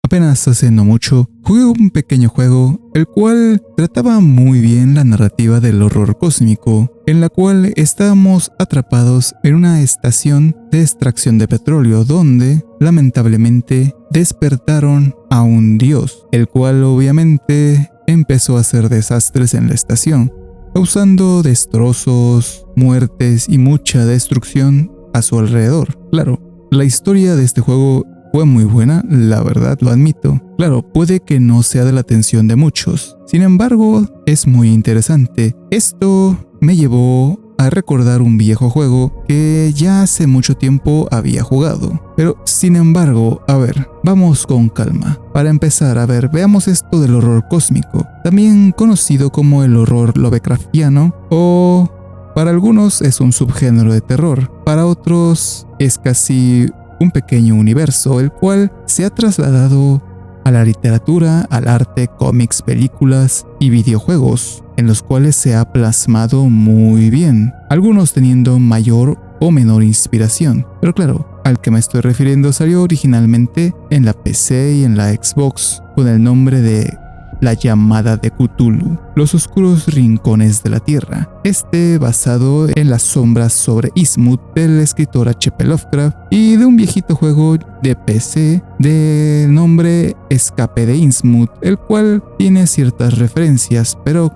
apenas hace no mucho, jugué un pequeño juego el cual trataba muy bien la narrativa del horror cósmico, en la cual estábamos atrapados en una estación de extracción de petróleo donde, lamentablemente, despertaron a un dios, el cual obviamente empezó a hacer desastres en la estación, causando destrozos, muertes y mucha destrucción a su alrededor. Claro, la historia de este juego fue muy buena, la verdad lo admito. Claro, puede que no sea de la atención de muchos. Sin embargo, es muy interesante. Esto me llevó a recordar un viejo juego que ya hace mucho tiempo había jugado. Pero, sin embargo, a ver, vamos con calma. Para empezar, a ver, veamos esto del horror cósmico, también conocido como el horror Lovecraftiano, o para algunos es un subgénero de terror, para otros es casi un pequeño universo, el cual se ha trasladado a la literatura, al arte, cómics, películas y videojuegos, en los cuales se ha plasmado muy bien, algunos teniendo mayor o menor inspiración. Pero claro, al que me estoy refiriendo salió originalmente en la PC y en la Xbox con el nombre de La llamada de Cthulhu, los oscuros rincones de la Tierra. Este basado en las sombras sobre Innsmouth del escritor H.P. Lovecraft y de un viejito juego de PC de nombre Escape de Innsmouth, el cual tiene ciertas referencias, pero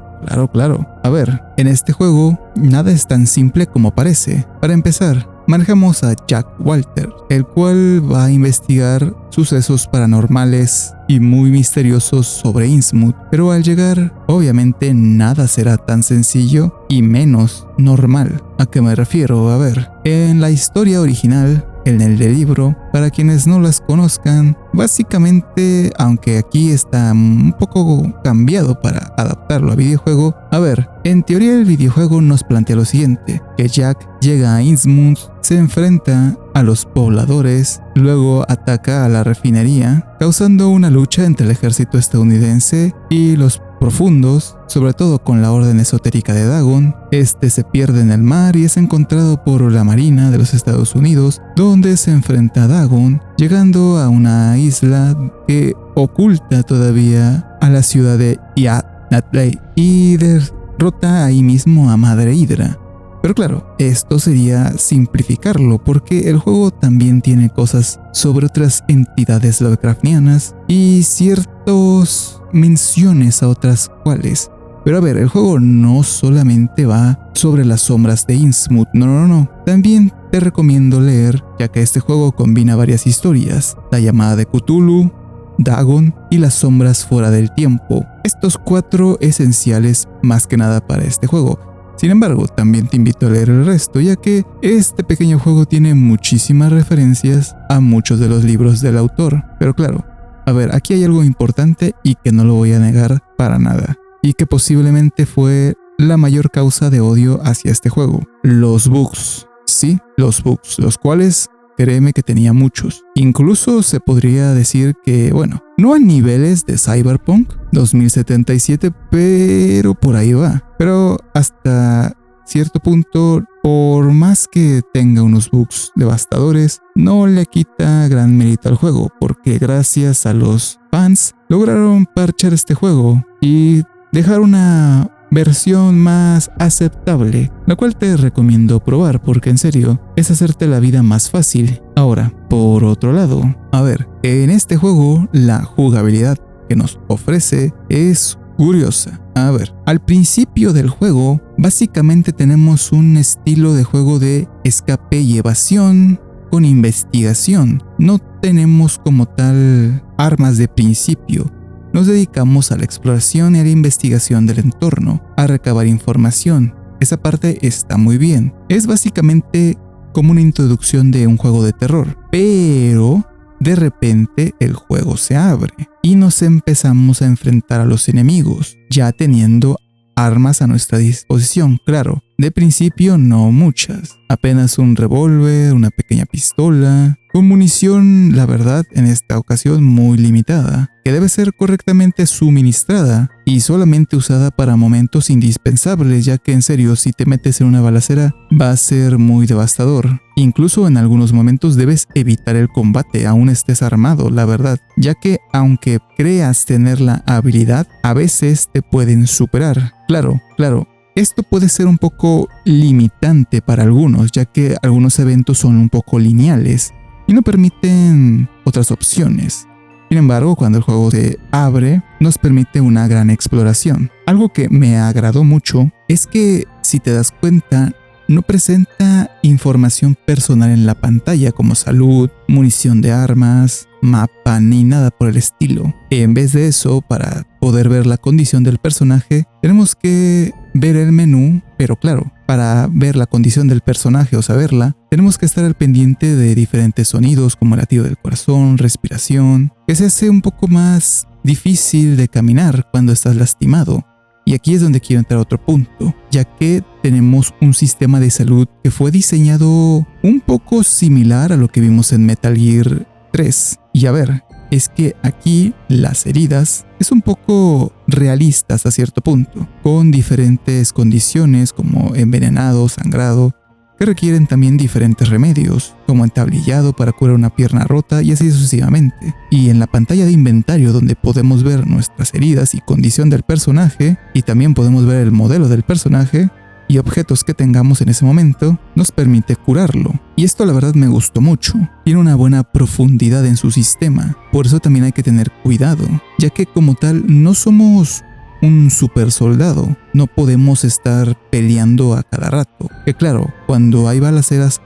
claro. A ver, en este juego nada es tan simple como parece. Para empezar, manejamos a Jack Walter, el cual va a investigar sucesos paranormales y muy misteriosos sobre Innsmouth, pero al llegar, obviamente nada será tan sencillo y menos normal. ¿A qué me refiero? A ver, en la historia original, en el del libro, para quienes no las conozcan, básicamente, aunque aquí está un poco cambiado para adaptarlo a videojuego, a ver, en teoría el videojuego nos plantea lo siguiente, que Jack llega a Innsmouth, se enfrenta a los pobladores, luego ataca a la refinería, causando una lucha entre el ejército estadounidense y los profundos, sobre todo con la orden esotérica de Dagon. Este se pierde en el mar y es encontrado por la Marina de los Estados Unidos, donde se enfrenta a Dagon, llegando a una isla que oculta todavía a la ciudad de Yat-Natley y derrota ahí mismo a Madre Hydra. Pero claro, esto sería simplificarlo porque el juego también tiene cosas sobre otras entidades Lovecraftianas y ciertas menciones a otras cuales. Pero a ver, el juego no solamente va sobre las sombras de Innsmouth, no. También te recomiendo leer, ya que este juego combina varias historias, la llamada de Cthulhu, Dagon y las sombras fuera del tiempo. Estos 4 esenciales más que nada para este juego. Sin embargo, también te invito a leer el resto, ya que este pequeño juego tiene muchísimas referencias a muchos de los libros del autor. Pero claro, a ver, aquí hay algo importante y que no lo voy a negar para nada, y que posiblemente fue la mayor causa de odio hacia este juego: los bugs. Sí, los bugs, los cuales créeme que tenía muchos. Incluso se podría decir que, bueno, no a niveles de Cyberpunk 2077, pero por ahí va. Pero hasta cierto punto, por más que tenga unos bugs devastadores, no le quita gran mérito al juego, porque gracias a los fans lograron parchar este juego y dejar una versión más aceptable, la cual te recomiendo probar porque en serio es hacerte la vida más fácil. Ahora, por otro lado, a ver, en este juego la jugabilidad que nos ofrece es curiosa. A ver, al principio del juego básicamente tenemos un estilo de juego de escape y evasión con investigación. No tenemos como tal armas de principio. Nos dedicamos a la exploración y a la investigación del entorno, a recabar información. Esa parte está muy bien. Es básicamente como una introducción de un juego de terror. Pero de repente el juego se abre y nos empezamos a enfrentar a los enemigos, ya teniendo armas a nuestra disposición. Claro, De principio no muchas, apenas un revólver, una pequeña pistola, con munición, la verdad, en esta ocasión muy limitada, que debe ser correctamente suministrada y solamente usada para momentos indispensables, ya que en serio, si te metes en una balacera va a ser muy devastador. Incluso en algunos momentos debes evitar el combate, aún estés armado, la verdad, ya que aunque creas tener la habilidad, a veces te pueden superar. Claro. Esto puede ser un poco limitante para algunos, ya que algunos eventos son un poco lineales y no permiten otras opciones. Sin embargo, cuando el juego se abre, nos permite una gran exploración. Algo que me agradó mucho es que, si te das cuenta, no presenta información personal en la pantalla como salud, munición de armas, mapa ni nada por el estilo. En vez de eso, para poder ver la condición del personaje, tenemos que ver el menú, pero claro, para ver la condición del personaje o saberla, tenemos que estar al pendiente de diferentes sonidos como el latido del corazón, respiración, que se hace un poco más difícil de caminar cuando estás lastimado. Y aquí es donde quiero entrar a otro punto, ya que tenemos un sistema de salud que fue diseñado un poco similar a lo que vimos en Metal Gear 3. Y a ver, es que aquí las heridas es un poco realista hasta cierto punto, con diferentes condiciones como envenenado, sangrado, que requieren también diferentes remedios, como entablillado para curar una pierna rota y así sucesivamente. Y en la pantalla de inventario, donde podemos ver nuestras heridas y condición del personaje, y también podemos ver el modelo del personaje y objetos que tengamos en ese momento, nos permite curarlo. Y esto la verdad me gustó mucho. Tiene una buena profundidad en su sistema, por eso también hay que tener cuidado, ya que como tal no somos un super soldado, no podemos estar peleando a cada rato. Que claro, cuando hay balaceras,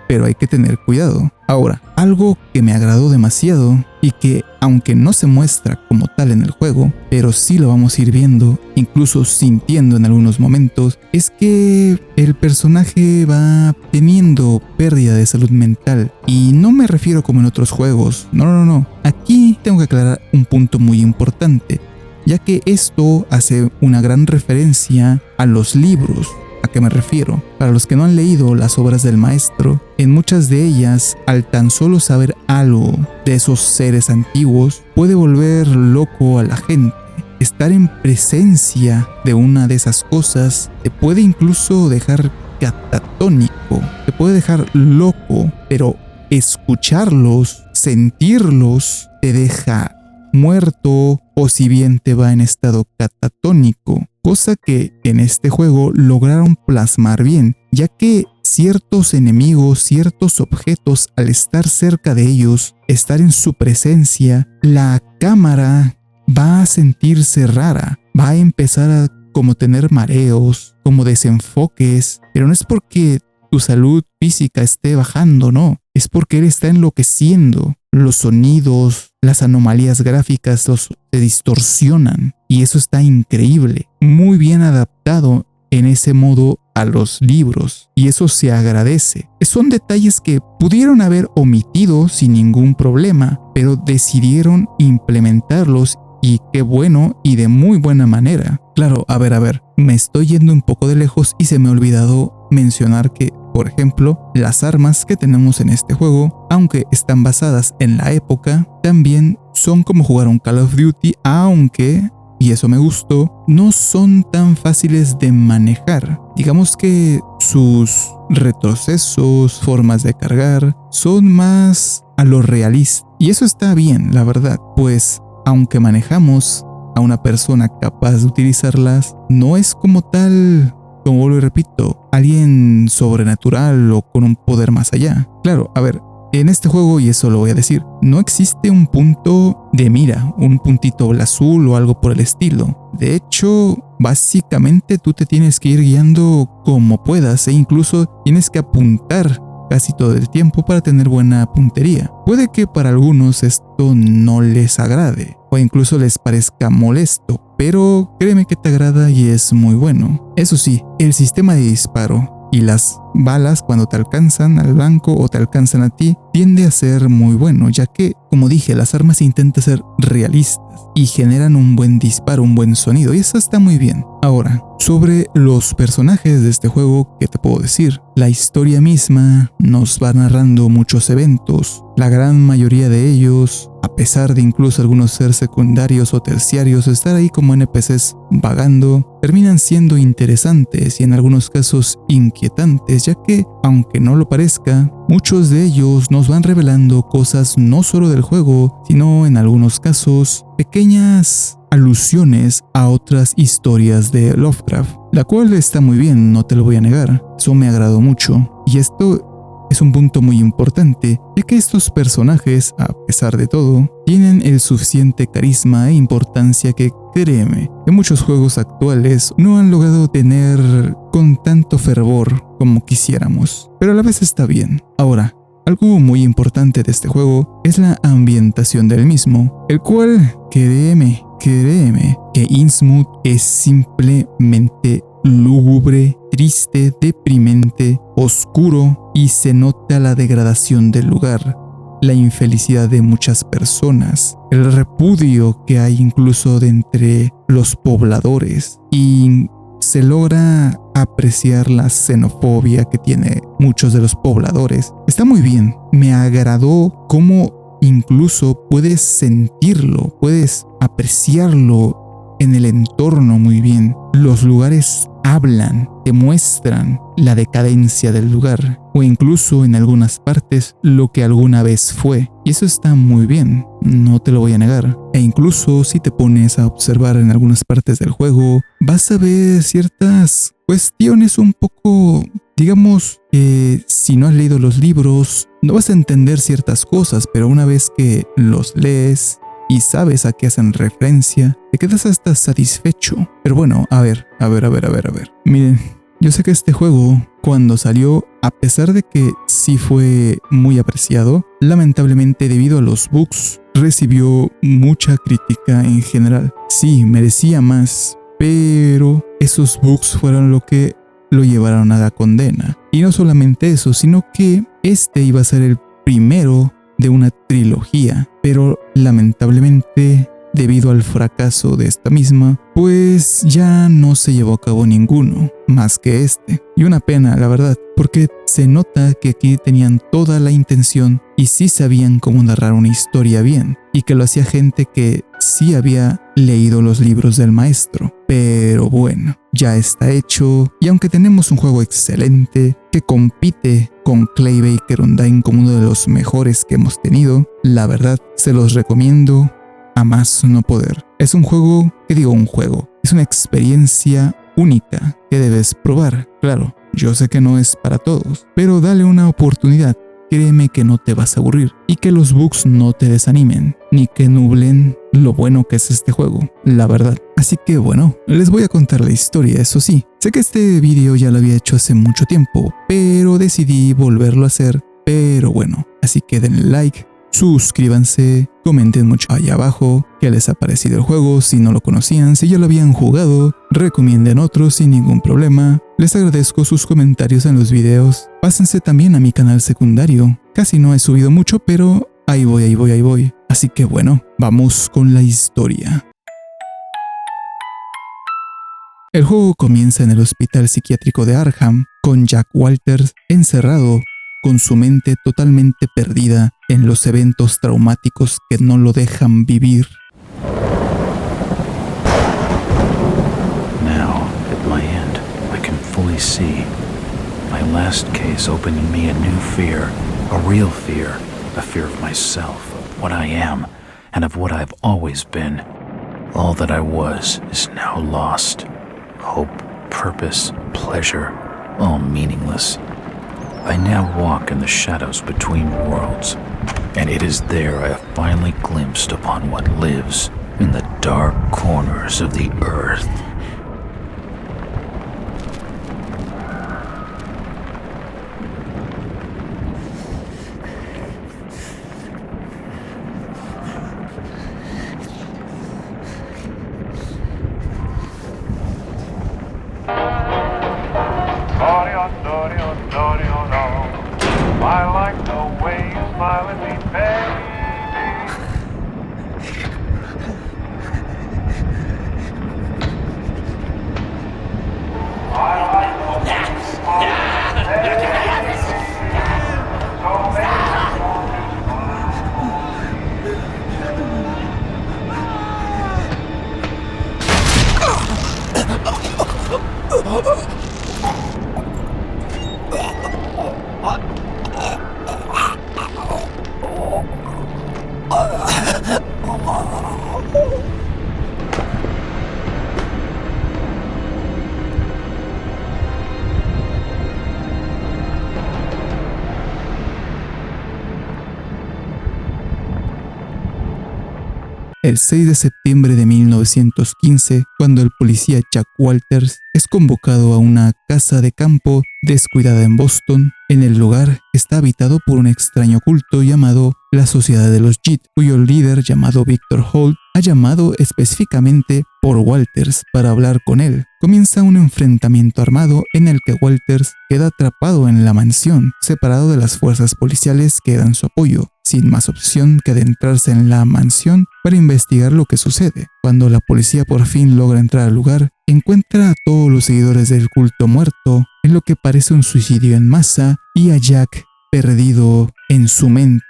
pero hay que tener cuidado. Ahora, algo que me agradó demasiado y que aunque no se muestra como tal en el juego, pero sí lo vamos a ir viendo, incluso sintiendo en algunos momentos, es que el personaje va teniendo pérdida de salud mental. Y no me refiero como en otros juegos, no. Aquí tengo que aclarar un punto muy importante, ya que esto hace una gran referencia a los libros. ¿A qué me refiero? Para los que no han leído las obras del maestro, en muchas de ellas, al tan solo saber algo de esos seres antiguos, puede volver loco a la gente. Estar en presencia de una de esas cosas te puede incluso dejar catatónico, te puede dejar loco, pero escucharlos, sentirlos, te deja muerto o si bien te va en estado catatónico, cosa que en este juego lograron plasmar bien, ya que ciertos enemigos, ciertos objetos, al estar cerca de ellos, estar en su presencia, la cámara va a sentirse rara, va a empezar a como tener mareos, como desenfoques, pero no es porque tu salud física esté bajando, no, es porque él está enloqueciendo. Los sonidos, las anomalías gráficas se distorsionan y eso está increíble, muy bien adaptado en ese modo a los libros y eso se agradece. Son detalles que pudieron haber omitido sin ningún problema, pero decidieron implementarlos y qué bueno y de muy buena manera. Claro, a ver, me estoy yendo un poco de lejos y se me ha olvidado mencionar que, por ejemplo, las armas que tenemos en este juego, aunque están basadas en la época, también son como jugar un Call of Duty, aunque, y eso me gustó, no son tan fáciles de manejar. Digamos que sus retrocesos, formas de cargar, son más a lo realista. Y eso está bien, la verdad, pues aunque manejamos a una persona capaz de utilizarlas, no es como tal, como vuelvo y repito, alguien sobrenatural o con un poder más allá. Claro, a ver, en este juego, y eso lo voy a decir, no existe un punto de mira, un puntito azul o algo por el estilo. De hecho, básicamente tú te tienes que ir guiando como puedas e incluso tienes que apuntar casi todo el tiempo para tener buena puntería. Puede que para algunos esto no les agrade o incluso les parezca molesto, pero créeme que te agrada y es muy bueno. Eso sí, el sistema de disparo y las balas cuando te alcanzan al blanco o te alcanzan a ti, tiende a ser muy bueno, ya que, como dije, las armas intentan ser realistas y generan un buen disparo, un buen sonido, y eso está muy bien. Ahora, sobre los personajes de este juego, ¿qué te puedo decir? La historia misma nos va narrando muchos eventos, la gran mayoría de ellos, a pesar de incluso algunos ser secundarios o terciarios, estar ahí como NPCs vagando, terminan siendo interesantes y en algunos casos inquietantes, ya que, aunque no lo parezca, muchos de ellos nos van revelando cosas no solo del juego, sino en algunos casos pequeñas alusiones a otras historias de Lovecraft, la cual está muy bien, no te lo voy a negar. Eso me agradó mucho, y esto es un punto muy importante, ya que estos personajes, a pesar de todo, tienen el suficiente carisma e importancia que, créeme, que muchos juegos actuales no han logrado tener con tanto fervor como quisiéramos, pero a la vez está bien. Ahora, algo muy importante de este juego es la ambientación del mismo, el cual, créeme que Innsmouth es simplemente lúgubre, triste, deprimente, oscuro, y se nota la degradación del lugar, la infelicidad de muchas personas, el repudio que hay incluso de entre los pobladores, y se logra apreciar la xenofobia que tiene muchos de los pobladores. Está muy bien, me agradó cómo incluso puedes sentirlo, puedes apreciarlo en el entorno muy bien. Los lugares hablan, te muestran la decadencia del lugar, o incluso en algunas partes lo que alguna vez fue. Y eso está muy bien, no te lo voy a negar. E incluso si te pones a observar en algunas partes del juego, vas a ver ciertas cuestiones un poco, digamos, si no has leído los libros, no vas a entender ciertas cosas, pero una vez que los lees y sabes a qué hacen referencia, te quedas hasta satisfecho. Pero bueno, a ver. Miren, yo sé que este juego, cuando salió, a pesar de que sí fue muy apreciado, lamentablemente debido a los bugs, recibió mucha crítica en general. Sí, merecía más, pero esos bugs fueron lo que lo llevaron a la condena. Y no solamente eso, sino que este iba a ser el primero de una trilogía, pero lamentablemente, debido al fracaso de esta misma, pues ya no se llevó a cabo ninguno más que este. Y una pena, la verdad, porque se nota que aquí tenían toda la intención y sí sabían cómo narrar una historia bien, y que lo hacía gente que sí había leído los libros del maestro. Pero bueno, ya está hecho, y aunque tenemos un juego excelente que compite con Clay Baker Undyne como uno de los mejores que hemos tenido, la verdad se los recomiendo a más no poder. Es un juego, es una experiencia única que debes probar. Claro, yo sé que no es para todos, pero dale una oportunidad. Créeme que no te vas a aburrir y que los bugs no te desanimen, ni que nublen lo bueno que es este juego, la verdad. Así que bueno, les voy a contar la historia, eso sí. Sé que este video ya lo había hecho hace mucho tiempo, pero decidí volverlo a hacer. Pero bueno, así que denle like, suscríbanse, comenten mucho allá abajo qué les ha parecido el juego, si no lo conocían, si ya lo habían jugado, recomienden otros sin ningún problema. Les agradezco sus comentarios en los videos. Pásense también a mi canal secundario. Casi no he subido mucho, pero ahí voy. Así que bueno, vamos con la historia. El juego comienza en el hospital psiquiátrico de Arkham, con Jack Walters encerrado, con su mente totalmente perdida en los eventos traumáticos que no lo dejan vivir. Now, at my end, I can fully see my last case opening me a new fear, a real fear, a fear of myself, of what I am, and of what I've always been. All that I was is now lost. Hope, purpose, pleasure, all meaningless. I now walk in the shadows between worlds, and it is there I have finally glimpsed upon what lives in the dark corners of the earth. I like the way you smile at me, baby. I like the way you smile at me, baby. So baby. El 6 de septiembre de 1915, cuando el policía Jack Walters es convocado a una casa de campo descuidada en Boston, en el lugar está habitado por un extraño culto llamado la Sociedad de los Jit, cuyo líder, llamado Victor Holt, ha llamado específicamente por Walters para hablar con él. Comienza un enfrentamiento armado en el que Walters queda atrapado en la mansión, separado de las fuerzas policiales que dan su apoyo, sin más opción que adentrarse en la mansión para investigar lo que sucede. Cuando la policía por fin logra entrar al lugar, encuentra a todos los seguidores del culto muerto en lo que parece un suicidio en masa y a Jack perdido en su mente.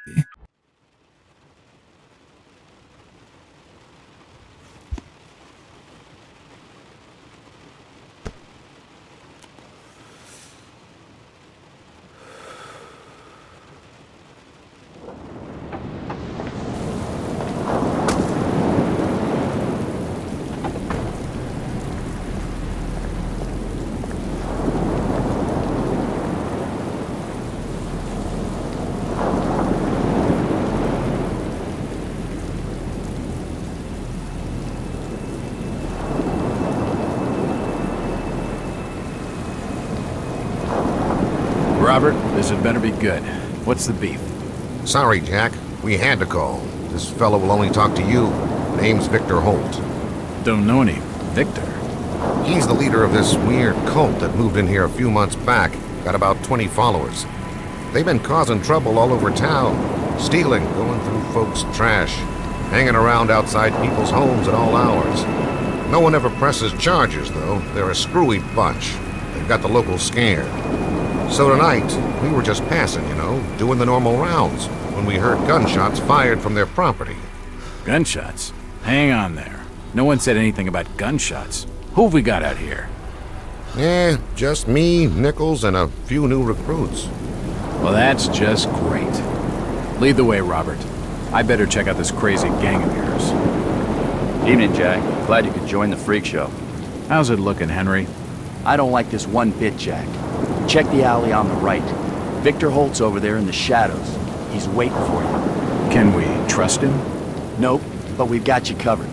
Robert, this had better be good. What's the beef? Sorry, Jack. We had to call. This fellow will only talk to you. Name's Victor Holt. Don't know any Victor. He's the leader of this weird cult that moved in here a few months back. Got about 20 followers. They've been causing trouble all over town. Stealing, going through folks' trash, hanging around outside people's homes at all hours. No one ever presses charges, though. They're a screwy bunch. They've got the locals scared. So tonight, we were just passing, doing the normal rounds, when we heard gunshots fired from their property. Gunshots? Hang on there. No one said anything about gunshots. Who have we got out here? Just me, Nichols, and a few new recruits. Well, that's just great. Lead the way, Robert. I better check out this crazy gang of yours. Evening, Jack. Glad you could join the freak show. How's it looking, Henry? I don't like this one bit, Jack. Check the alley on the right. Victor Holt's over there in the shadows. He's waiting for you. Can we trust him? Nope, but we've got you covered.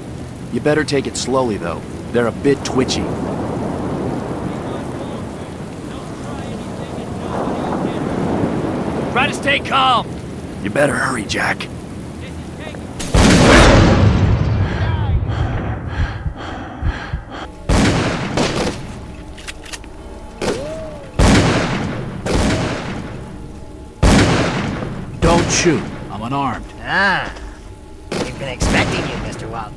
You better take it slowly, though. They're a bit twitchy. Try to stay calm. You better hurry, Jack. Don't shoot. I'm unarmed. Ah, we've been expecting you, Mr. Wild.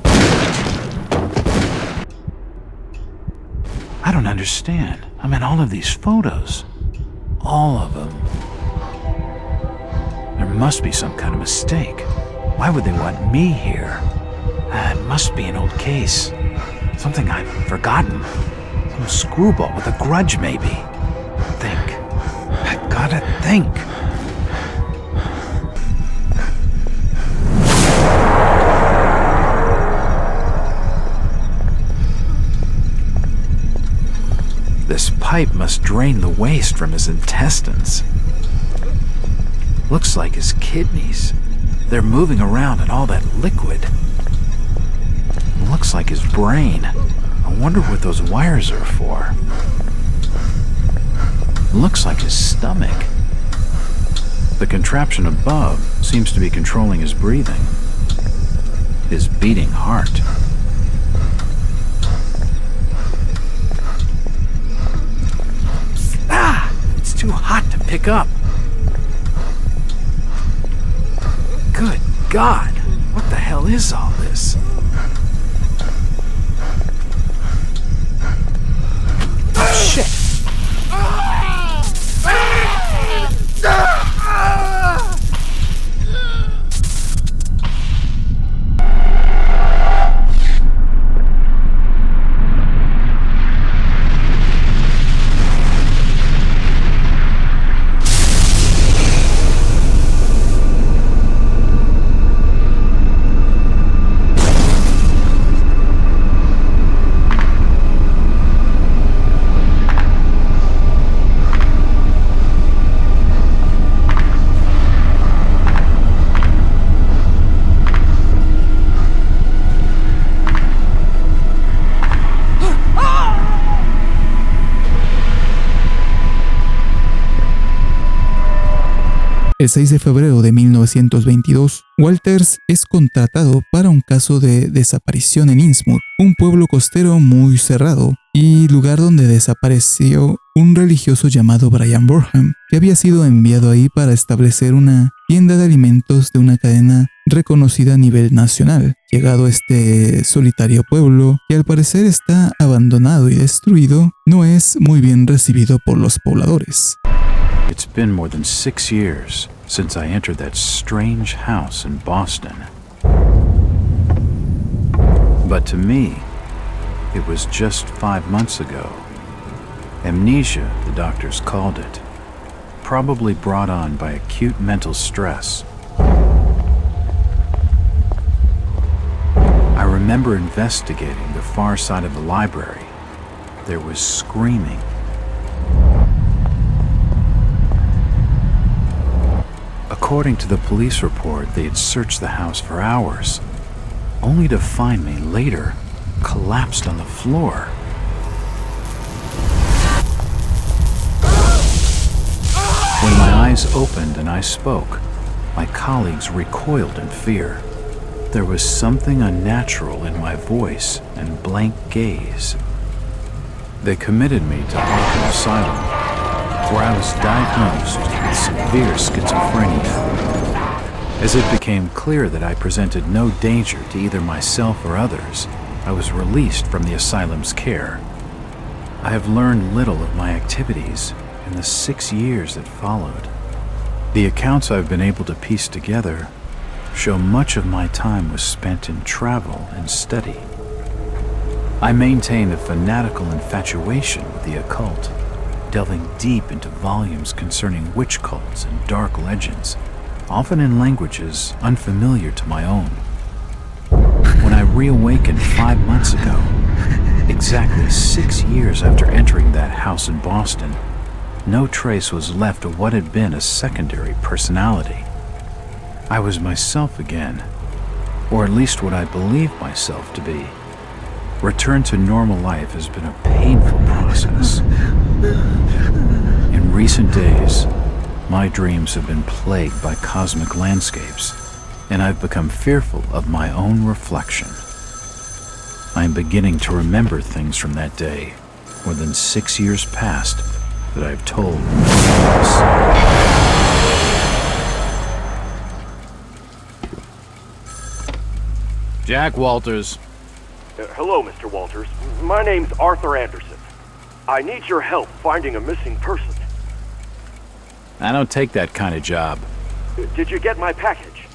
I don't understand. I mean, all of these photos. All of them. There must be some kind of mistake. Why would they want me here? It must be an old case. Something I've forgotten. Some screwball with a grudge, maybe. Think. I gotta think. This pipe must drain the waste from his intestines. Looks like his kidneys. They're moving around in all that liquid. Looks like his brain. I wonder what those wires are for. Looks like his stomach. The contraption above seems to be controlling his breathing. His beating heart. It's too hot to pick up. Good God, what the hell is all this? Oh, shit! El 6 de febrero de 1922, Walters es contratado para un caso de desaparición en Innsmouth, un pueblo costero muy cerrado y lugar donde desapareció un religioso llamado Brian Borham, que había sido enviado ahí para establecer una tienda de alimentos de una cadena reconocida a nivel nacional. Llegado a este solitario pueblo, que al parecer está abandonado y destruido, no es muy bien recibido por los pobladores. It's been more than 6 years since I entered that strange house in Boston. But to me, it was just 5 months ago. Amnesia, the doctors called it, probably brought on by acute mental stress. I remember investigating the far side of the library. There was screaming. According to the police report, they had searched the house for hours, only to find me later collapsed on the floor. When my eyes opened and I spoke, my colleagues recoiled in fear. There was something unnatural in my voice and blank gaze. They committed me to Arkham Asylum, where I was diagnosed with severe schizophrenia. As it became clear that I presented no danger to either myself or others, I was released from the asylum's care. I have learned little of my activities in the 6 years that followed. The accounts I've been able to piece together show much of my time was spent in travel and study. I maintain a fanatical infatuation with the occult, delving deep into volumes concerning witch cults and dark legends, often in languages unfamiliar to my own. When I reawakened 5 months ago, exactly 6 years after entering that house in Boston, no trace was left of what had been a secondary personality. I was myself again, or at least what I believed myself to be. Return to normal life has been a painful process. In recent days, my dreams have been plagued by cosmic landscapes, and I've become fearful of my own reflection. I am beginning to remember things from that day, more than 6 years past, that I've told no one else. Jack Walters. Hello, Mr. Walters. My name's Arthur Anderson. I need your help finding a missing person. I don't take that kind of job. Did you get my package?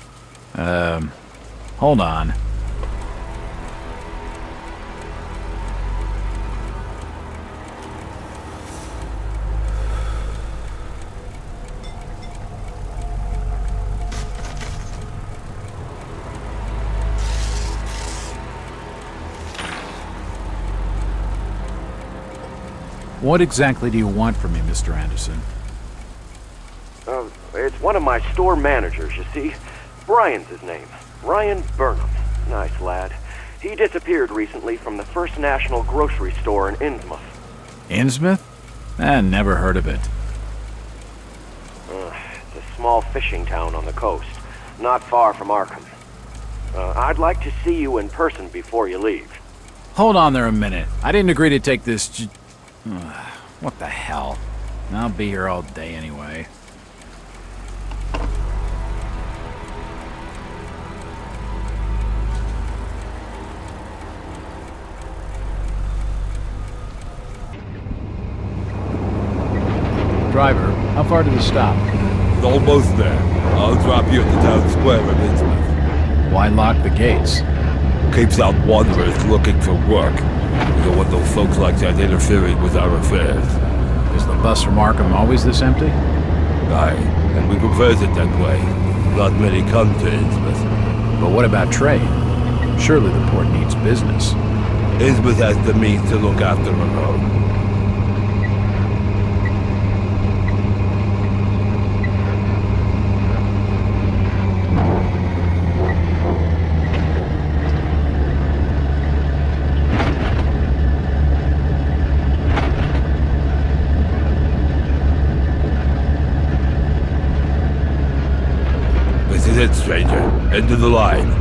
Hold on. What exactly do you want from me, Mr. Anderson? It's one of my store managers, you see. Brian's his name. Ryan Burnham. Nice lad. He disappeared recently from the First National grocery store in Innsmouth. Innsmouth? Never heard of it. It's a small fishing town on the coast, not far from Arkham. I'd like to see you in person before you leave. Hold on there a minute. I didn't agree to take this what the hell? I'll be here all day anyway. Driver, how far to the stop? It's almost there. I'll drop you at the town square of Innsmouth. Why lock the gates? Keeps out wanderers looking for work. We don't want those folks like that interfering with our affairs. Is the bus from Arkham always this empty? Aye, and we prefers it that way. Not many come to Innsmouth. But what about trade? Surely the port needs business. Innsmouth has the means to look after her own. This is it, stranger. End of the line.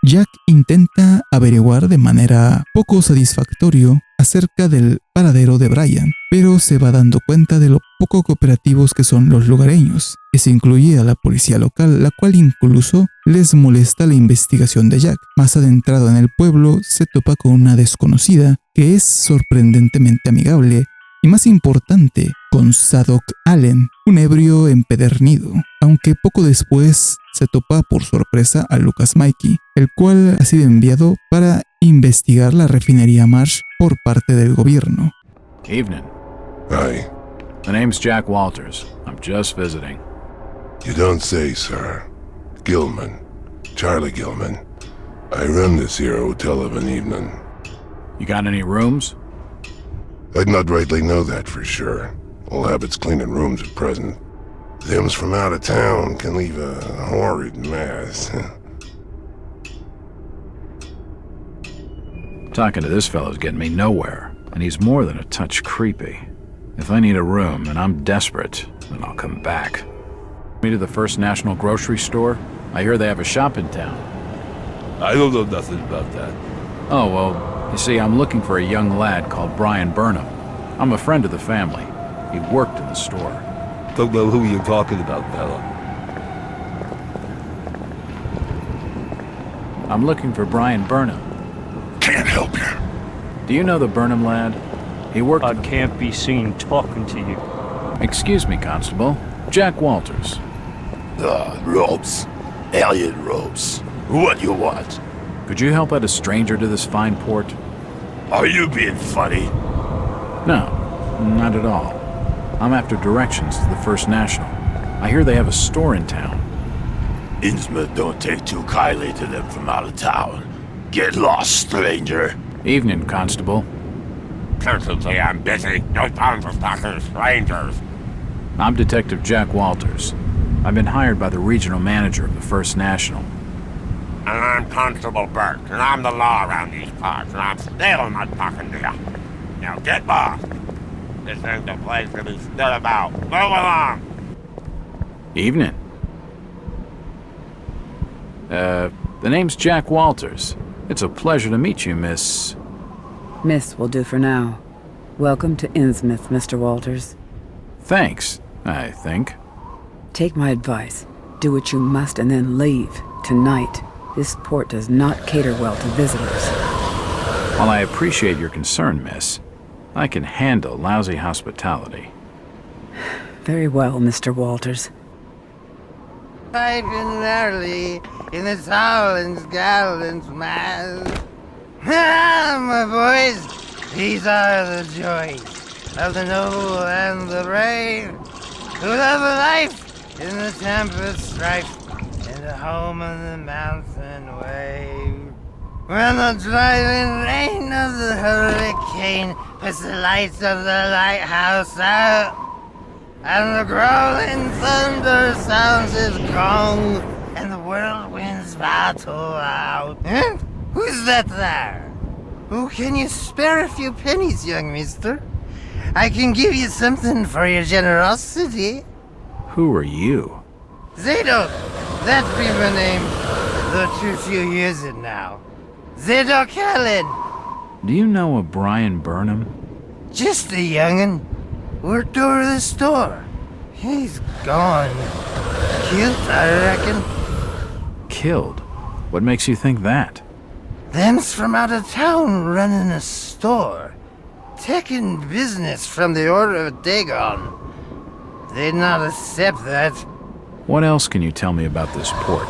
Jack intenta averiguar de manera poco satisfactoria acerca del paradero de Brian, pero se va dando cuenta de lo poco cooperativos que son los lugareños. Eso incluye a la policía local, la cual incluso les molesta la investigación de Jack. Más adentrado en el pueblo, se topa con una desconocida que es sorprendentemente amigable y, más importante, con Zadok Allen, un ebrio empedernido, aunque poco después se topa por sorpresa a Lucas Mikey, el cual ha sido enviado para investigar la refinería Marsh por parte del gobierno. Evening. Hi. The name's Jack Walters. I'm just visiting. You don't say, sir. Gilman. Charlie Gilman. I run this here hotel of an evening. You got any rooms? I'd not rightly know that for sure. All habits cleaning rooms at present. Them's from out of town can leave a horrid mess. Talking to this fellow's getting me nowhere, and he's more than a touch creepy. If I need a room and I'm desperate, then I'll come back. Me to the First National Grocery Store? I hear they have a shop in town. I don't know nothing about that. Oh, well, you see, I'm looking for a young lad called Brian Burnham. I'm a friend of the family. He worked in the store. Don't know who you're talking about, fella. I'm looking for Brian Burnham. Can't help you. Do you know the Burnham lad? He worked... I can't be seen talking to you. Excuse me, Constable. Jack Walters. Robes. Alien robes. What you want? Could you help out a stranger to this fine port? Are you being funny? No, not at all. I'm after directions to the First National. I hear they have a store in town. Innsmouth don't take too kindly to them from out of town. Get lost, stranger. Evening, Constable. Certainly I'm busy. No time for talking to strangers. I'm Detective Jack Walters. I've been hired by the regional manager of the First National. And I'm Constable Burt, and I'm the law around these parts, and I'm still not talking to you. Now get lost. This ain't the place to be stood about. Move along. Evening. The name's Jack Walters. It's a pleasure to meet you, Miss... Miss will do for now. Welcome to Innsmouth, Mr. Walters. Thanks, I think. Take my advice. Do what you must and then leave. Tonight. This port does not cater well to visitors. While I appreciate your concern, miss, I can handle lousy hospitality. Very well, Mr. Walters. I've been early in the Town's gallant's mass. My boys, these are the joys of the noble and the brave, who love a life in the tempest strife, and a home on the mountain wave. When the driving rain of the hurricane puts the lights of the lighthouse out, and the growling thunder sounds his gong, and the whirlwinds battle out. Who's that there? Oh, can you spare a few pennies, young mister? I can give you something for your generosity. Who are you? Zadok! That be my name. Though too few use it now. Zadok Allen! Do you know a Brian Burnham? Just a young'un. Worked over the store. He's gone. Killed, I reckon. Killed? What makes you think that? Them's from out of town running a store. Taking business from the Order of Dagon. They'd not accept that. What else can you tell me about this port?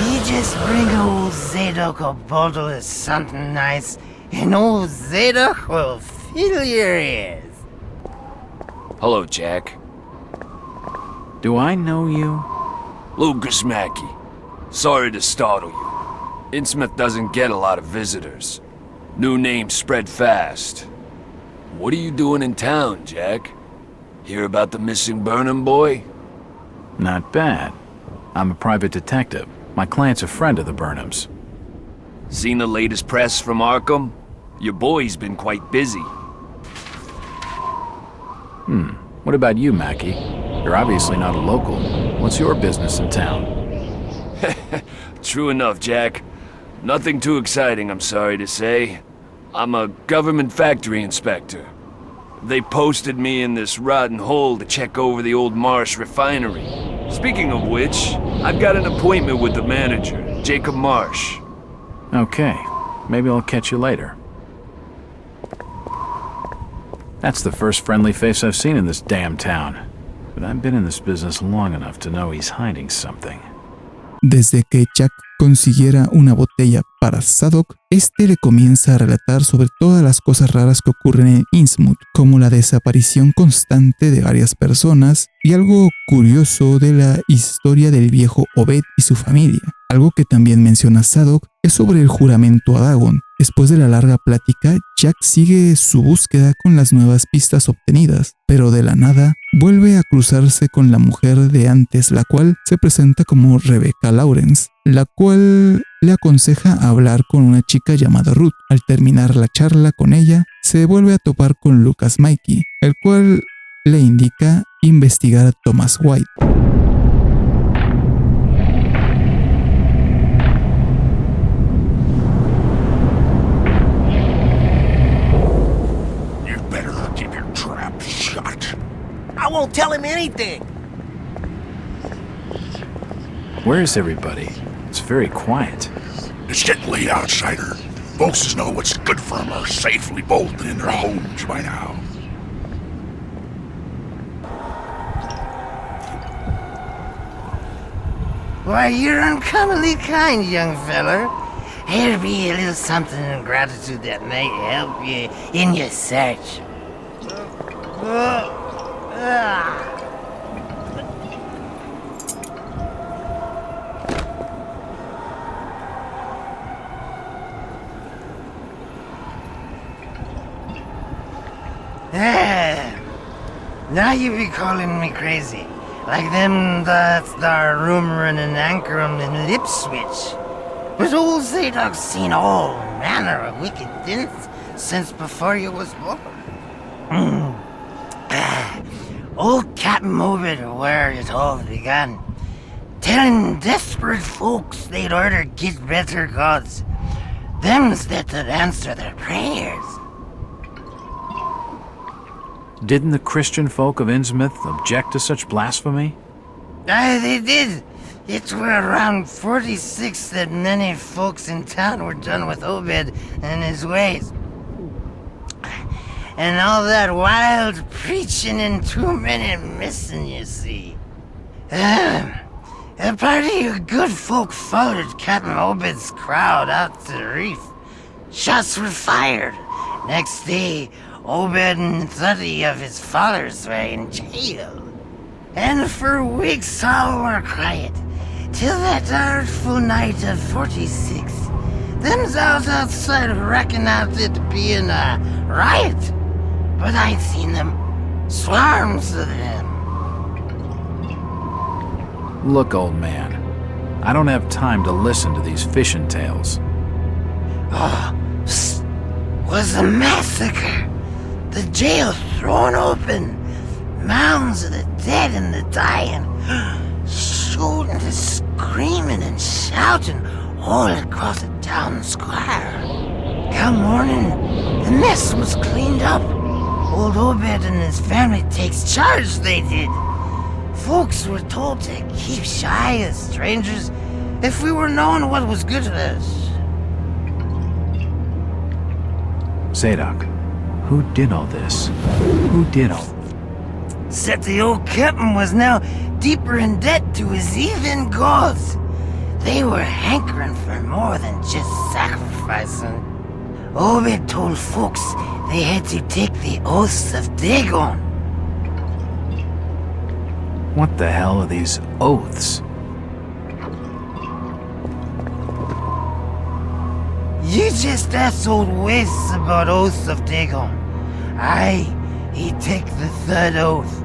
You just bring old Zadok a bottle of something nice, and old Zadok will fill your ears. Hello, Jack. Do I know you? Lucas Mackey. Sorry to startle you. Innsmouth doesn't get a lot of visitors. New names spread fast. What are you doing in town, Jack? Hear about the missing Burnham boy? Not bad. I'm a private detective. My client's a friend of the Burnhams. Seen the latest press from Arkham? Your boy's been quite busy. What about you, Mackie? You're obviously not a local. What's your business in town? True enough, Jack. Nothing too exciting, I'm sorry to say. I'm a government factory inspector. They posted me in this rotten hole to check over the old Marsh refinery. Speaking of which, I've got an appointment with the manager, Jacob Marsh. Okay, maybe I'll catch you later. That's the first friendly face I've seen in this damn town. But I've been in this business long enough to know he's hiding something. Desde que Jack consiguiera una botella para Zadok, este le comienza a relatar sobre todas las cosas raras que ocurren en Innsmouth, como la desaparición constante de varias personas y algo curioso de la historia del viejo Obed y su familia. Algo que también menciona Zadok es sobre el juramento a Dagon. Después de la larga plática, Jack sigue su búsqueda con las nuevas pistas obtenidas, pero de la nada vuelve a cruzarse con la mujer de antes, la cual se presenta como Rebecca Lawrence, la cual le aconseja hablar con una chica llamada Ruth. Al terminar la charla con ella, se vuelve a topar con Lucas Mikey, el cual le indica investigar a Thomas White. I won't tell him anything. Where's everybody? It's very quiet. It's getting late, outsider. Folks know what's good for them are safely bolted in their homes by now. Why, you're uncommonly kind, young feller. Here'll be a little something in gratitude that may help you in your search. Now you be calling me crazy. Like them that's there rumoring in Ankrum and Ipswich. But old Zadok's seen all manner of wicked things since before you was born. Old Captain Obed where it all began, telling desperate folks they'd order get better gods, them's that'd answer their prayers. Didn't the Christian folk of Innsmouth object to such blasphemy? Aye, they did. It were around 46 that many folks in town were done with Obed and his ways. And all that wild preaching and too many missing, you see. A party of good folk followed Captain Obed's crowd out to the reef. Shots were fired. Next day, Obed and 30 of his followers were in jail. And for weeks all were quiet, till that artful night of 46. Them's out outside reckoned out it being a riot. But I'd seen them, swarms of them. Look, old man, I don't have time to listen to these fishing tales. Was a massacre. The jail thrown open. Mounds of the dead and the dying. Shooting and screaming and shouting all across the town square. Come morning, the mess was cleaned up. Old Obed and his family takes charge, they did. Folks were told to keep shy as strangers if we were knowing what was good to us. Zadok, who did all this? Who did all... Said the old captain was now deeper in debt to his heathen gods. They were hankering for more than just sacrificing. Obed told folks they had to take the oaths of Dagon. What the hell are these oaths? You just asked old Wes about oaths of Dagon. Aye, he take the third oath.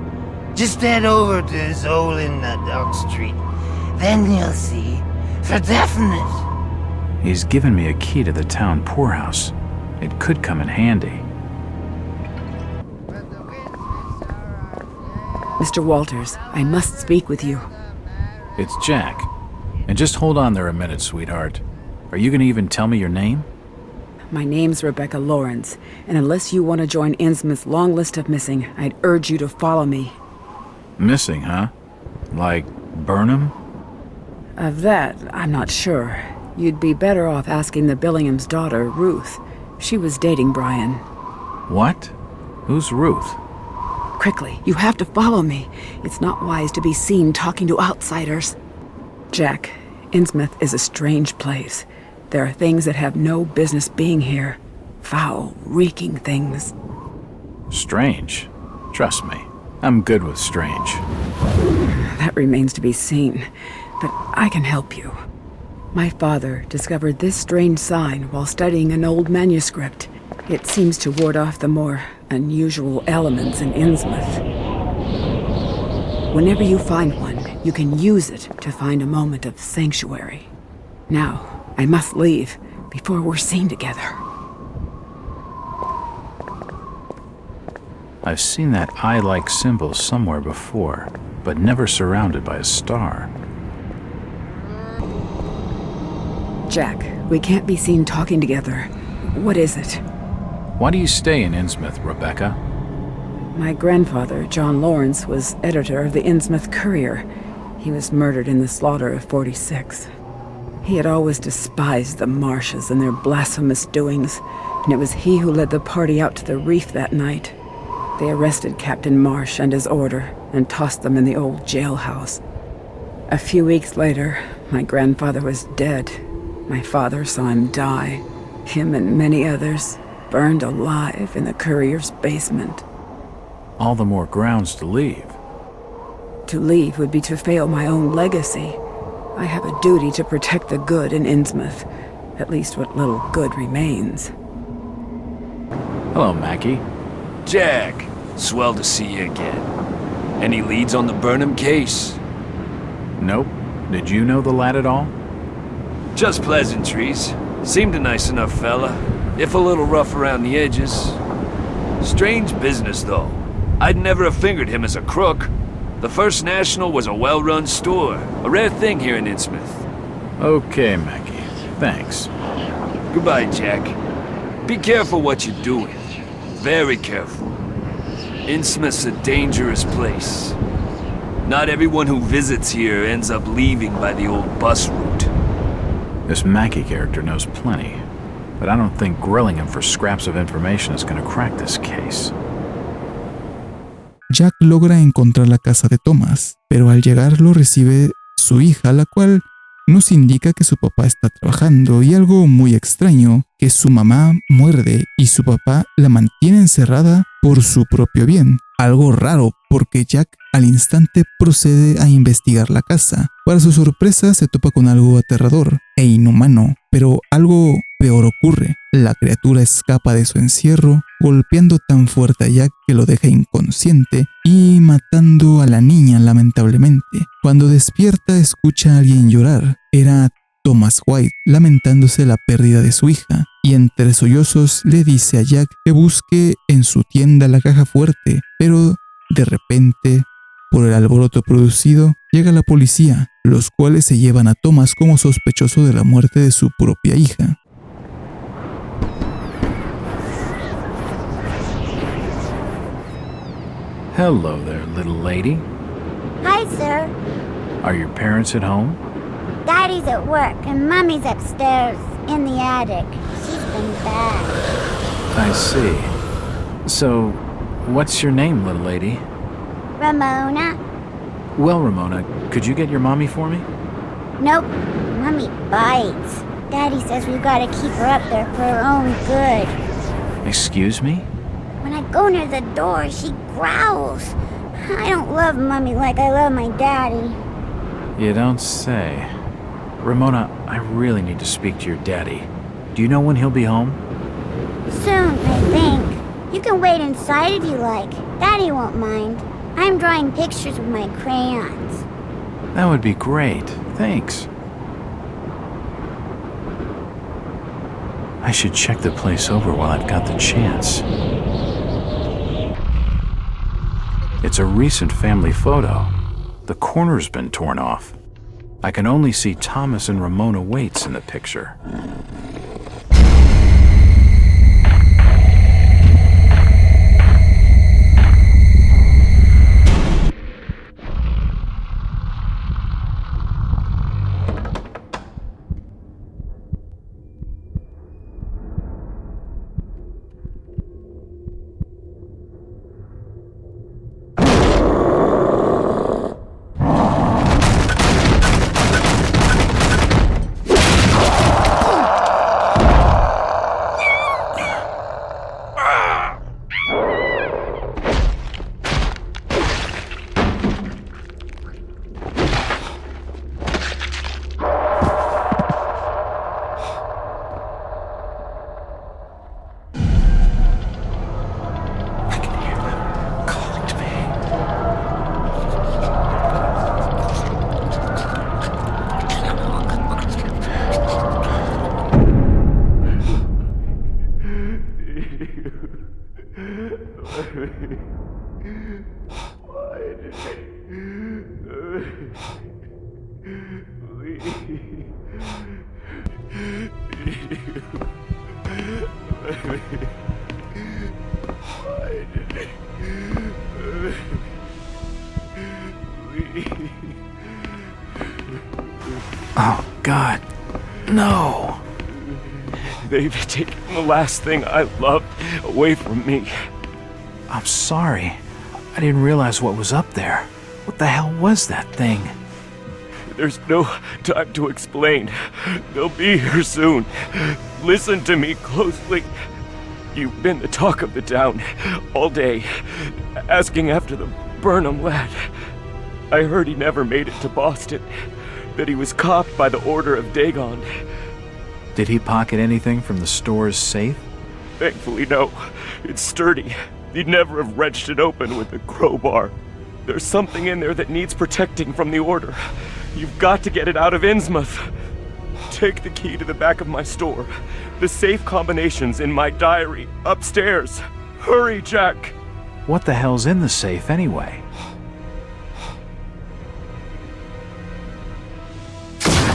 Just head over to his hole in the Dog Street. Then you'll see, for definite. He's given me a key to the town poorhouse. It could come in handy. Mr. Walters, I must speak with you. It's Jack. And just hold on there a minute, sweetheart. Are you gonna even tell me your name? My name's Rebecca Lawrence, and unless you want to join Innsmouth's long list of missing, I'd urge you to follow me. Missing, huh? Like Burnham? Of that, I'm not sure. You'd be better off asking the Billingham's daughter, Ruth. She was dating Brian. What? Who's Ruth? Quickly, you have to follow me. It's not wise to be seen talking to outsiders. Jack, Innsmouth is a strange place. There are things that have no business being here. Foul, reeking things. Strange. Trust me, I'm good with strange. That remains to be seen, but I can help you. My father discovered this strange sign while studying an old manuscript. It seems to ward off the more unusual elements in Innsmouth. Whenever you find one, you can use it to find a moment of sanctuary. Now, I must leave before we're seen together. I've seen that eye-like symbol somewhere before, but never surrounded by a star. Jack, we can't be seen talking together. What is it? Why do you stay in Innsmouth, Rebecca? My grandfather, John Lawrence, was editor of the Innsmouth Courier. He was murdered in the slaughter of 46. He had always despised the Marshes and their blasphemous doings, and it was he who led the party out to the reef that night. They arrested Captain Marsh and his order and tossed them in the old jailhouse. A few weeks later, my grandfather was dead. My father saw him die. Him and many others burned alive in the Courier's basement. All the more grounds to leave. To leave would be to fail my own legacy. I have a duty to protect the good in Innsmouth, at least what little good remains. Hello, Mackie. Jack, swell to see you again. Any leads on the Burnham case? Nope. Did you know the lad at all? Just pleasantries. Seemed a nice enough fella, if a little rough around the edges. Strange business, though. I'd never have fingered him as a crook. The First National was a well-run store, a rare thing here in Innsmouth. Okay, Mackie. Thanks. Goodbye, Jack. Be careful what you're doing. Very careful. Innsmouth's a dangerous place. Not everyone who visits here ends up leaving by the old bus route. This Mackie character knows plenty, but I don't think grilling him for scraps of information is going to crack this case. Jack logra encontrar la casa de Thomas, pero al llegar lo recibe su hija, la cual nos indica que su papá está trabajando y algo muy extraño, que su mamá muerde y su papá la mantiene encerrada por su propio bien. Algo raro porque Jack al instante procede a investigar la casa. Para su sorpresa se topa con algo aterrador e inhumano, pero algo peor ocurre. La criatura escapa de su encierro, golpeando tan fuerte a Jack que lo deja inconsciente y matando a la niña lamentablemente. Cuando despierta escucha a alguien llorar. Era Thomas White, lamentándose la pérdida de su hija, y entre sollozos le dice a Jack que busque en su tienda la caja fuerte, pero de repente, por el alboroto producido, llega la policía, los cuales se llevan a Thomas como sospechoso de la muerte de su propia hija. Hello there, little lady. Hi, sir. Are your parents at home? Daddy's at work and Mommy's upstairs in the attic. She's been bad. I see. So, what's your name, little lady? Ramona? Well, Ramona, could you get your mommy for me? Nope. Mommy bites. Daddy says we've got to keep her up there for her own good. Excuse me? When I go near the door, she growls. I don't love Mommy like I love my daddy. You don't say. Ramona, I really need to speak to your daddy. Do you know when he'll be home? Soon, I think. You can wait inside if you like. Daddy won't mind. I'm drawing pictures with my crayons. That would be great. Thanks. I should check the place over while I've got the chance. It's a recent family photo. The corner's been torn off. I can only see Thomas and Ramona Waits in the picture. Oh, God. No. They've taken the last thing I loved away from me. I'm sorry. I didn't realize what was up there. What the hell was that thing? There's no time to explain. They'll be here soon. Listen to me closely. You've been the talk of the town all day, asking after the Burnham lad. I heard he never made it to Boston, that he was copped by the order of Dagon. Did he pocket anything from the store's safe? Thankfully, no. It's sturdy. He'd never have wrenched it open with a crowbar. There's something in there that needs protecting from the order. You've got to get it out of Innsmouth. Take the key to the back of my store. The safe combination's in my diary, upstairs. Hurry, Jack! What the hell's in the safe anyway?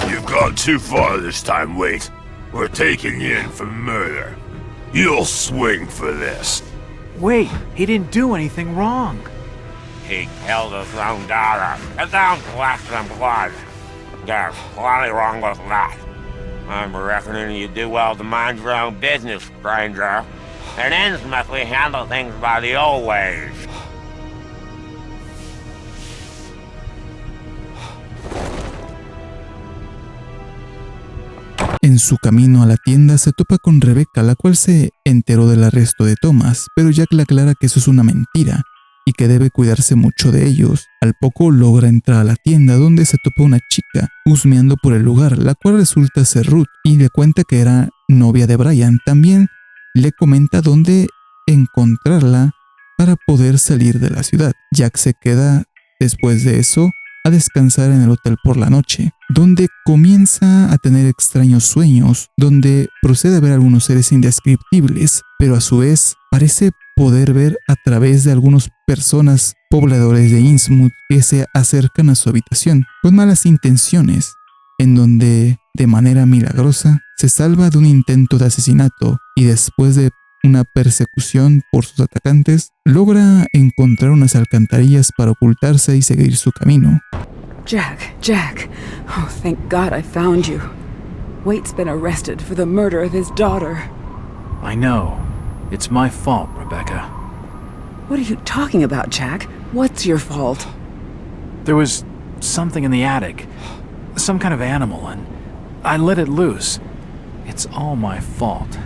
You've gone too far this time, Wait. We're taking you in for murder. You'll swing for this. Wait, he didn't do anything wrong. He killed his own daughter. It sounds less than blood. There's plenty wrong with that. I'm reckoning you do well to mind your own business, stranger. In Innsmouth, we handle things by the old ways. En su camino a la tienda se topa con Rebecca, la cual se enteró del arresto de Thomas, pero Jack le aclara que eso es una mentira y que debe cuidarse mucho de ellos. Al poco logra entrar a la tienda, donde se topa una chica husmeando por el lugar, la cual resulta ser Ruth, y le cuenta que era novia de Brian. También le comenta dónde encontrarla para poder salir de la ciudad. Jack se queda después de eso a descansar en el hotel por la noche. donde comienza a tener extraños sueños, donde procede a ver algunos seres indescriptibles, pero a su vez parece poder ver a través de algunas personas pobladores de Innsmouth que se acercan a su habitación con malas intenciones, en donde, de manera milagrosa, se salva de un intento de asesinato y después de una persecución por sus atacantes, logra encontrar unas alcantarillas para ocultarse y seguir su camino. Jack. Oh, thank God I found you. Waite's been arrested for the murder of his daughter. I know. It's my fault, Rebecca. What are you talking about, Jack? What's your fault? There was something in the attic. Some kind of animal, and I let it loose. It's all my fault.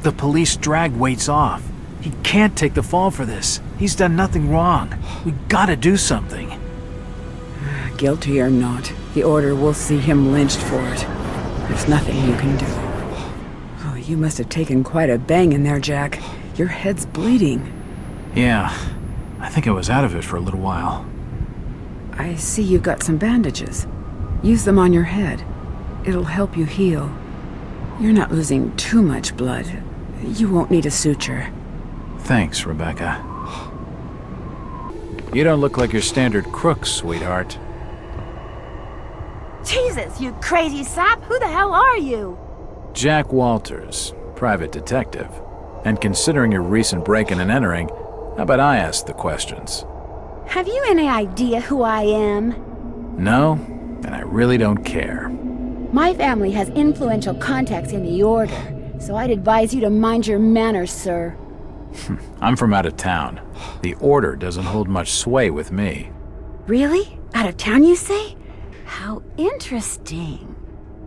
The police dragged Waits off. He can't take the fall for this. He's done nothing wrong. We gotta do something. Guilty or not, the Order will see him lynched for it. There's nothing you can do. Oh, you must have taken quite a bang in there, Jack. Your head's bleeding. Yeah, I think I was out of it for a little while. I see you've got some bandages. Use them on your head. It'll help you heal. You're not losing too much blood. You won't need a suture. Thanks, Rebecca. You don't look like your standard crook, sweetheart. Jesus, you crazy sap! Who the hell are you? Jack Walters, private detective. And considering your recent break-in and entering, how about I ask the questions? Have you any idea who I am? No, and I really don't care. My family has influential contacts in the Order, so I'd advise you to mind your manners, sir. I'm from out of town. The Order doesn't hold much sway with me. Really? Out of town, you say? How interesting.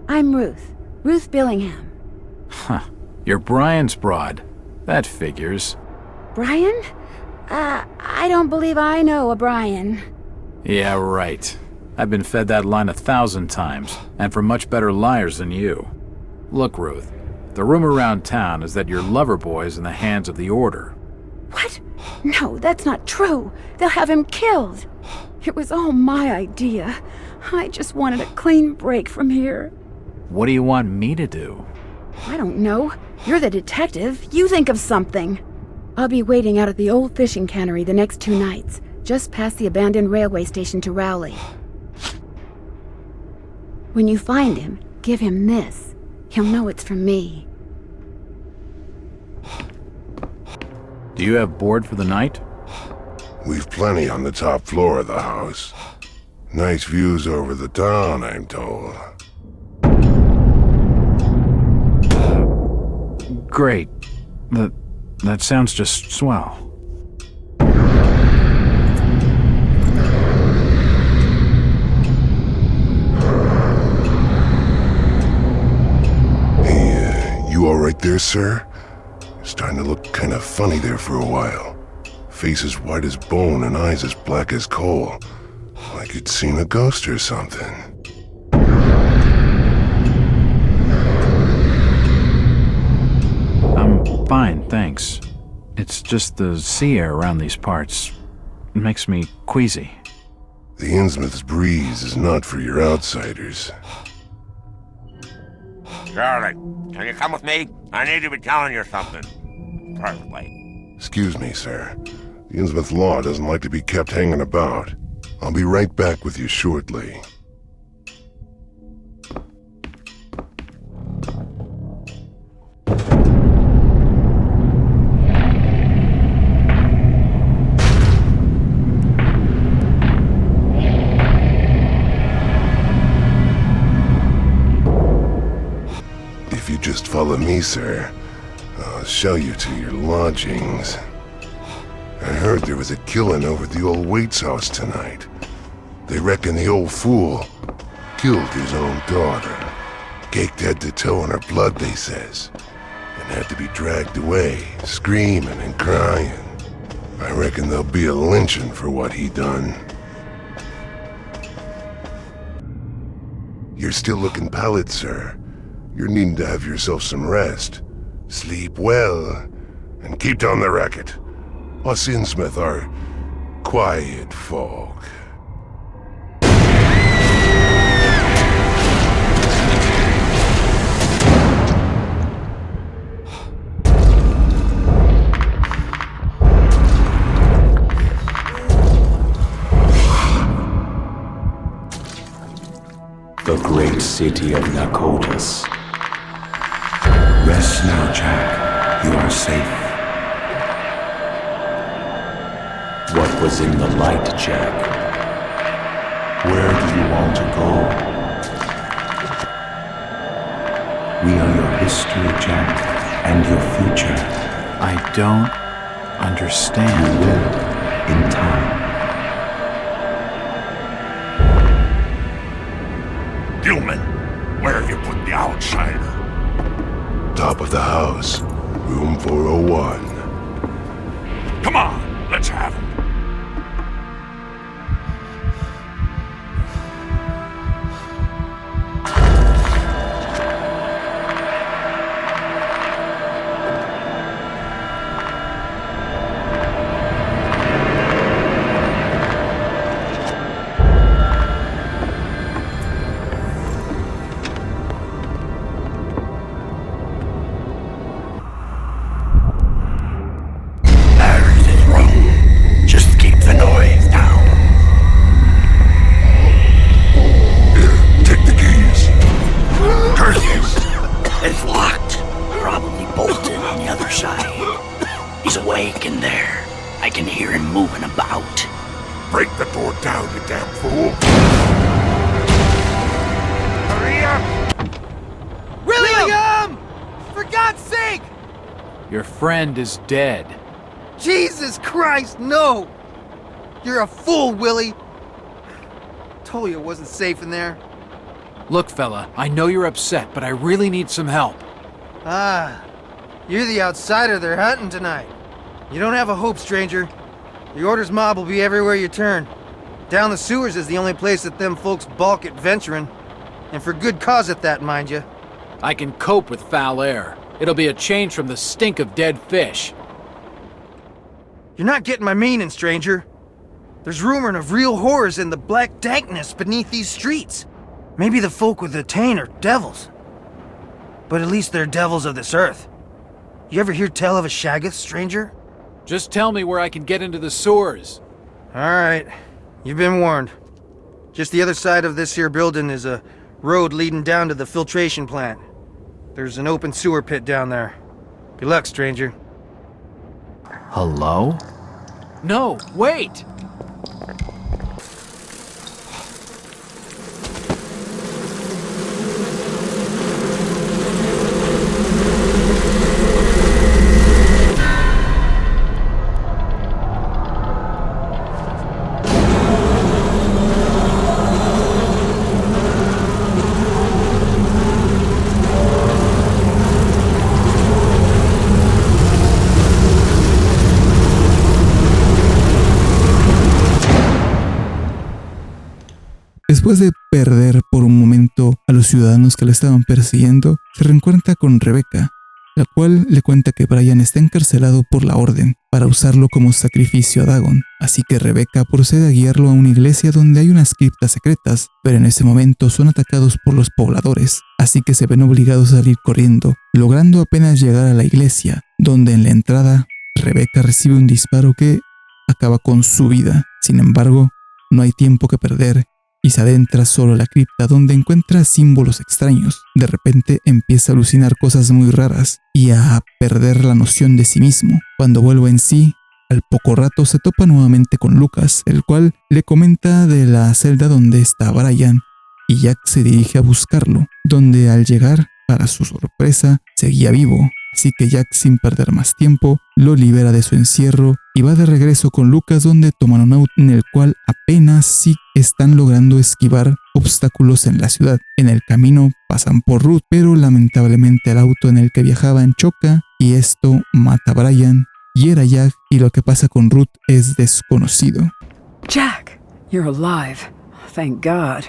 I'm Ruth. Ruth Billingham. Huh. You're Brian's broad. That figures. Brian? I don't believe I know a Brian. Yeah, right. I've been fed that line 1,000 times, and from much better liars than you. Look, Ruth, the rumor around town is that your lover boy's in the hands of the Order. What? No, that's not true. They'll have him killed. It was all my idea. I just wanted a clean break from here. What do you want me to do? I don't know. You're the detective. You think of something. I'll be waiting out at the old fishing cannery the next 2 nights, just past the abandoned railway station to Rowley. When you find him, give him this. He'll know it's from me. Do you have board for the night? We've plenty on the top floor of the house. Nice views over the town, I'm told. Great. That sounds just swell. Hey, you all right there, sir? Starting to look kind of funny there for a while. Face as white as bone and eyes as black as coal. Like you'd seen a ghost or something. I'm fine, thanks. It's just the sea air around these parts. It makes me queasy. The Innsmouth's breeze is not for your outsiders. Charlie, can you come with me? I need to be telling you something. Privately. Excuse me, sir. The Innsmouth law doesn't like to be kept hanging about. I'll be right back with you shortly. If you just follow me, sir, I'll show you to your lodgings. I heard there was a killing over at the old Waits house tonight. They reckon the old fool killed his own daughter. Caked head to toe in her blood, they says. And had to be dragged away, screaming and crying. I reckon there'll be a lynching for what he done. You're still looking pallid, sir. You're needing to have yourself some rest. Sleep well, and keep down the racket. Us Innsmouth are quiet folk. the great city of Nakotas. Rest now, Jack. You are safe. What was in the light, Jack? Where do you want to go? We are your history, Jack, and your future. I don't understand. You will, in time. Gilman, where have you put the outsider? Top of the house, room 401. Come on, let's have him. Your friend is dead. Jesus Christ, no! You're a fool, Willie! Told you it wasn't safe in there. Look, fella, I know you're upset, but I really need some help. Ah, you're the outsider they're hunting tonight. You don't have a hope, stranger. The Order's mob will be everywhere you turn. Down the sewers is the only place that them folks balk at venturing. And for good cause at that, mind you. I can cope with foul air. It'll be a change from the stink of dead fish. You're not getting my meaning, stranger. There's rumoring of real horrors in the black dankness beneath these streets. Maybe the folk with the Tain are devils. But at least they're devils of this earth. You ever hear tell of a Shaggoth, stranger? Just tell me where I can get into the sewers. Alright, you've been warned. Just the other side of this here building is a road leading down to the filtration plant. There's an open sewer pit down there. Good luck, stranger. Hello? No, wait! Después de perder por un momento a los ciudadanos que la estaban persiguiendo, se reencuentra con Rebecca, la cual le cuenta que Brian está encarcelado por la Orden para usarlo como sacrificio a Dagon. Así que Rebecca procede a guiarlo a una iglesia donde hay unas criptas secretas, pero en ese momento son atacados por los pobladores, así que se ven obligados a salir corriendo, logrando apenas llegar a la iglesia, donde en la entrada Rebecca recibe un disparo que acaba con su vida. Sin embargo, no hay tiempo que perder y se adentra solo a la cripta, donde encuentra símbolos extraños. De repente empieza a alucinar cosas muy raras y a perder la noción de sí mismo. Cuando vuelve en sí, al poco rato se topa nuevamente con Lucas, el cual le comenta de la celda donde está Brian, y Jack se dirige a buscarlo, donde al llegar, para su sorpresa, seguía vivo. Así que Jack, sin perder más tiempo, lo libera de su encierro y va de regreso con Lucas, donde toman un auto en el cual apenas sí están logrando esquivar obstáculos en la ciudad. En el camino pasan por Ruth, pero lamentablemente el auto en el que viajaban choca y esto mata a Brian, hiere a Jack, y lo que pasa con Ruth es desconocido. Jack, you're alive. Thank God.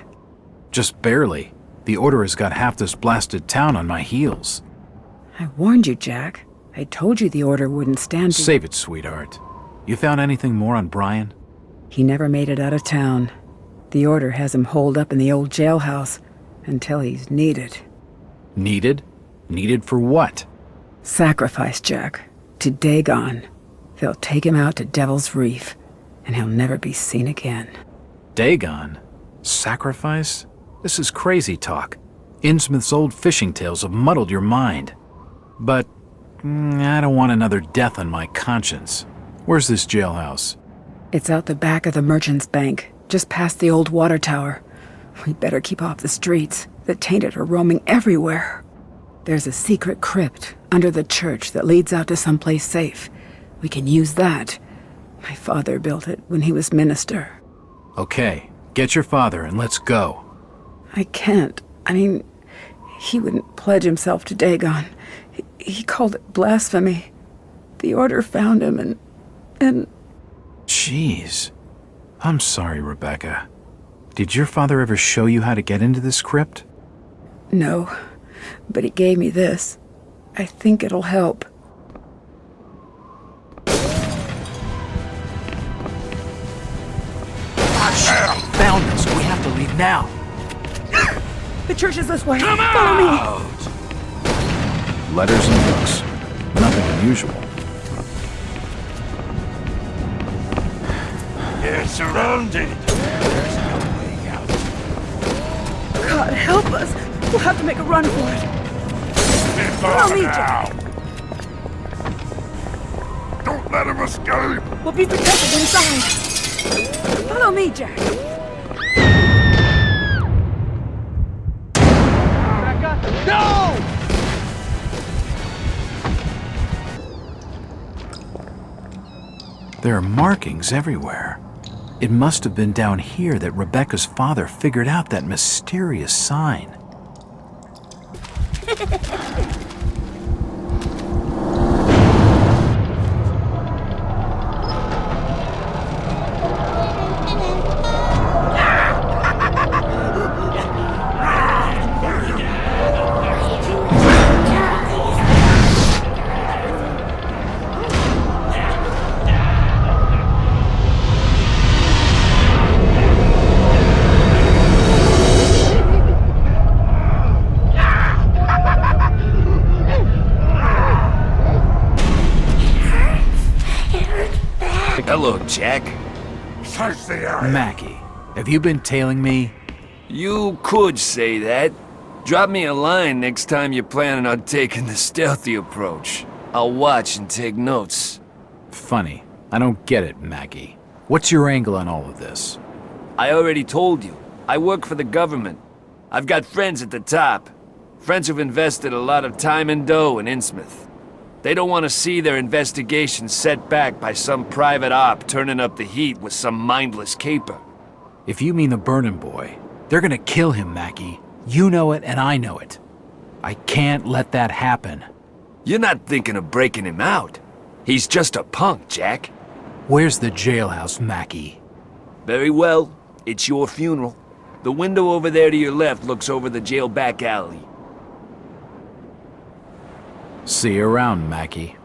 Just barely. The Order has got half this blasted town on my heels. I warned you, Jack. I told you the Order wouldn't stand to— Save it, sweetheart. You found anything more on Brian? He never made it out of town. The Order has him holed up in the old jailhouse until he's needed. Needed? Needed for what? Sacrifice, Jack. To Dagon. They'll take him out to Devil's Reef, and he'll never be seen again. Dagon? Sacrifice? This is crazy talk. Innsmouth's old fishing tales have muddled your mind. But I don't want another death on my conscience. Where's this jailhouse? It's out the back of the Merchant's Bank, just past the old water tower. We better keep off the streets. The tainted are roaming everywhere. There's a secret crypt under the church that leads out to someplace safe. We can use that. My father built it when he was minister. Okay, get your father and let's go. I can't. I mean, he wouldn't pledge himself to Dagon. He called it blasphemy. The Order found him and... Jeez. I'm sorry, Rebecca. Did your father ever show you how to get into this crypt? No, but he gave me this. I think it'll help. Found us. We have to leave now. The church is this way. Come Follow me. Letters and books. Nothing unusual. You're surrounded. There's no way out. God, help us. We'll have to make a run for it. Follow me, Jack. Don't let him escape. We'll be protected inside. Follow me, Jack. No! There are markings everywhere. It must have been down here that Rebecca's father figured out that mysterious sign. Hello, Jack. Search the area. Mackie, have you been tailing me? You could say that. Drop me a line next time you're planning on taking the stealthy approach. I'll watch and take notes. Funny. I don't get it, Mackie. What's your angle on all of this? I already told you. I work for the government. I've got friends at the top. Friends who've invested a lot of time and dough in Innsmouth. They don't want to see their investigation set back by some private op turning up the heat with some mindless caper. If you mean the Burnham boy, they're gonna kill him, Mackie. You know it and I know it. I can't let that happen. You're not thinking of breaking him out. He's just a punk, Jack. Where's the jailhouse, Mackie? Very well. It's your funeral. The window over there to your left looks over the jail back alley. See you around, Mackie.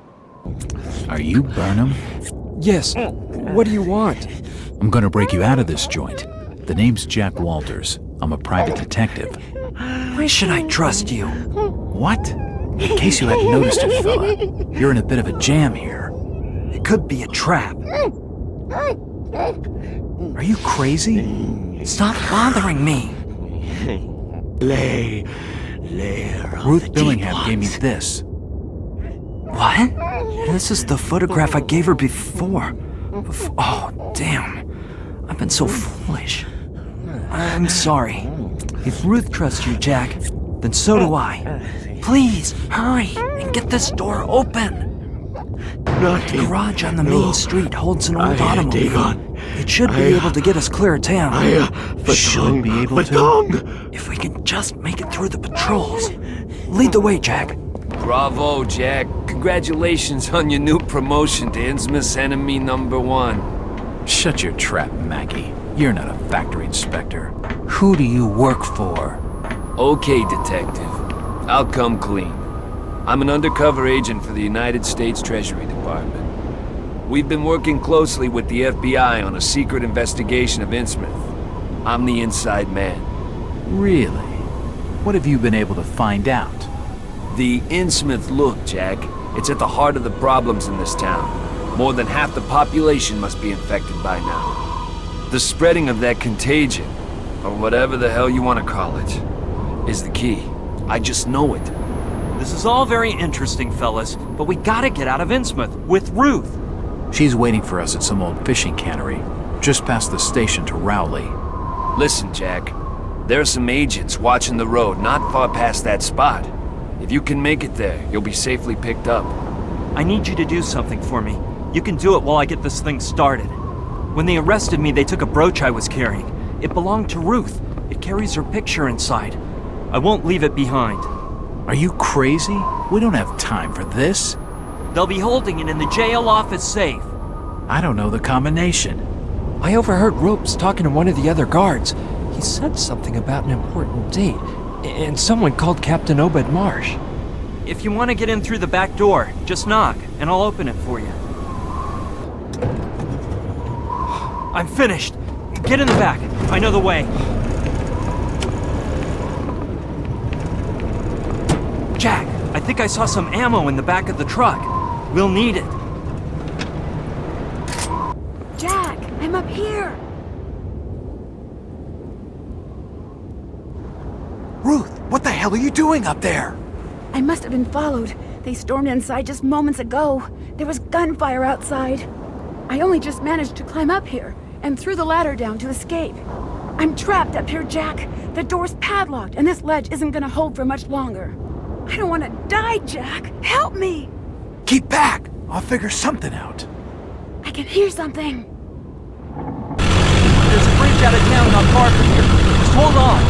Are you Burnham? Yes. What do you want? I'm gonna break you out of this joint. The name's Jack Walters. I'm a private detective. Why should I trust you? What? In case you hadn't noticed it, fella, you're in a bit of a jam here. It could be a trap. Are you crazy? Stop bothering me. Ruth Billingham gave me this. What? This is the photograph I gave her before. Oh, damn. I've been so foolish. I'm sorry. If Ruth trusts you, Jack, then so do I. Please, hurry and get this door open. The garage on the main street holds an old automobile. It should be able to get us clear of town. Should be able to? If we can just make it through the patrols. Lead the way, Jack. Bravo, Jack. Congratulations on your new promotion to Innsmouth's enemy #1. Shut your trap, Mackie. You're not a factory inspector. Who do you work for? Okay, detective. I'll come clean. I'm an undercover agent for the United States Treasury Department. We've been working closely with the FBI on a secret investigation of Innsmouth. I'm the inside man. Really? What have you been able to find out? The Innsmouth look, Jack. It's at the heart of the problems in this town. More than half the population must be infected by now. The spreading of that contagion, or whatever the hell you want to call it, is the key. I just know it. This is all very interesting, fellas, but we gotta get out of Innsmouth with Ruth. She's waiting for us at some old fishing cannery, just past the station to Rowley. Listen, Jack. There are some agents watching the road not far past that spot. If you can make it there, you'll be safely picked up. I need you to do something for me. You can do it while I get this thing started. When they arrested me, they took a brooch I was carrying. It belonged to Ruth. It carries her picture inside. I won't leave it behind. Are you crazy? We don't have time for this. They'll be holding it in the jail office safe. I don't know the combination. I overheard Ropes talking to one of the other guards. He said something about an important date, and someone called Captain Obed Marsh. If you want to get in through the back door, just knock, and I'll open it for you. I'm finished. Get in the back. I know the way. Jack, I think I saw some ammo in the back of the truck. We'll need it. Jack, I'm up here. Ruth, what the hell are you doing up there? I must have been followed. They stormed inside just moments ago. There was gunfire outside. I only just managed to climb up here and threw the ladder down to escape. I'm trapped up here, Jack. The door's padlocked, and this ledge isn't gonna hold for much longer. I don't want to die, Jack. Help me! Keep back! I'll figure something out. I can hear something. There's a bridge out of town not far from here. Just hold on.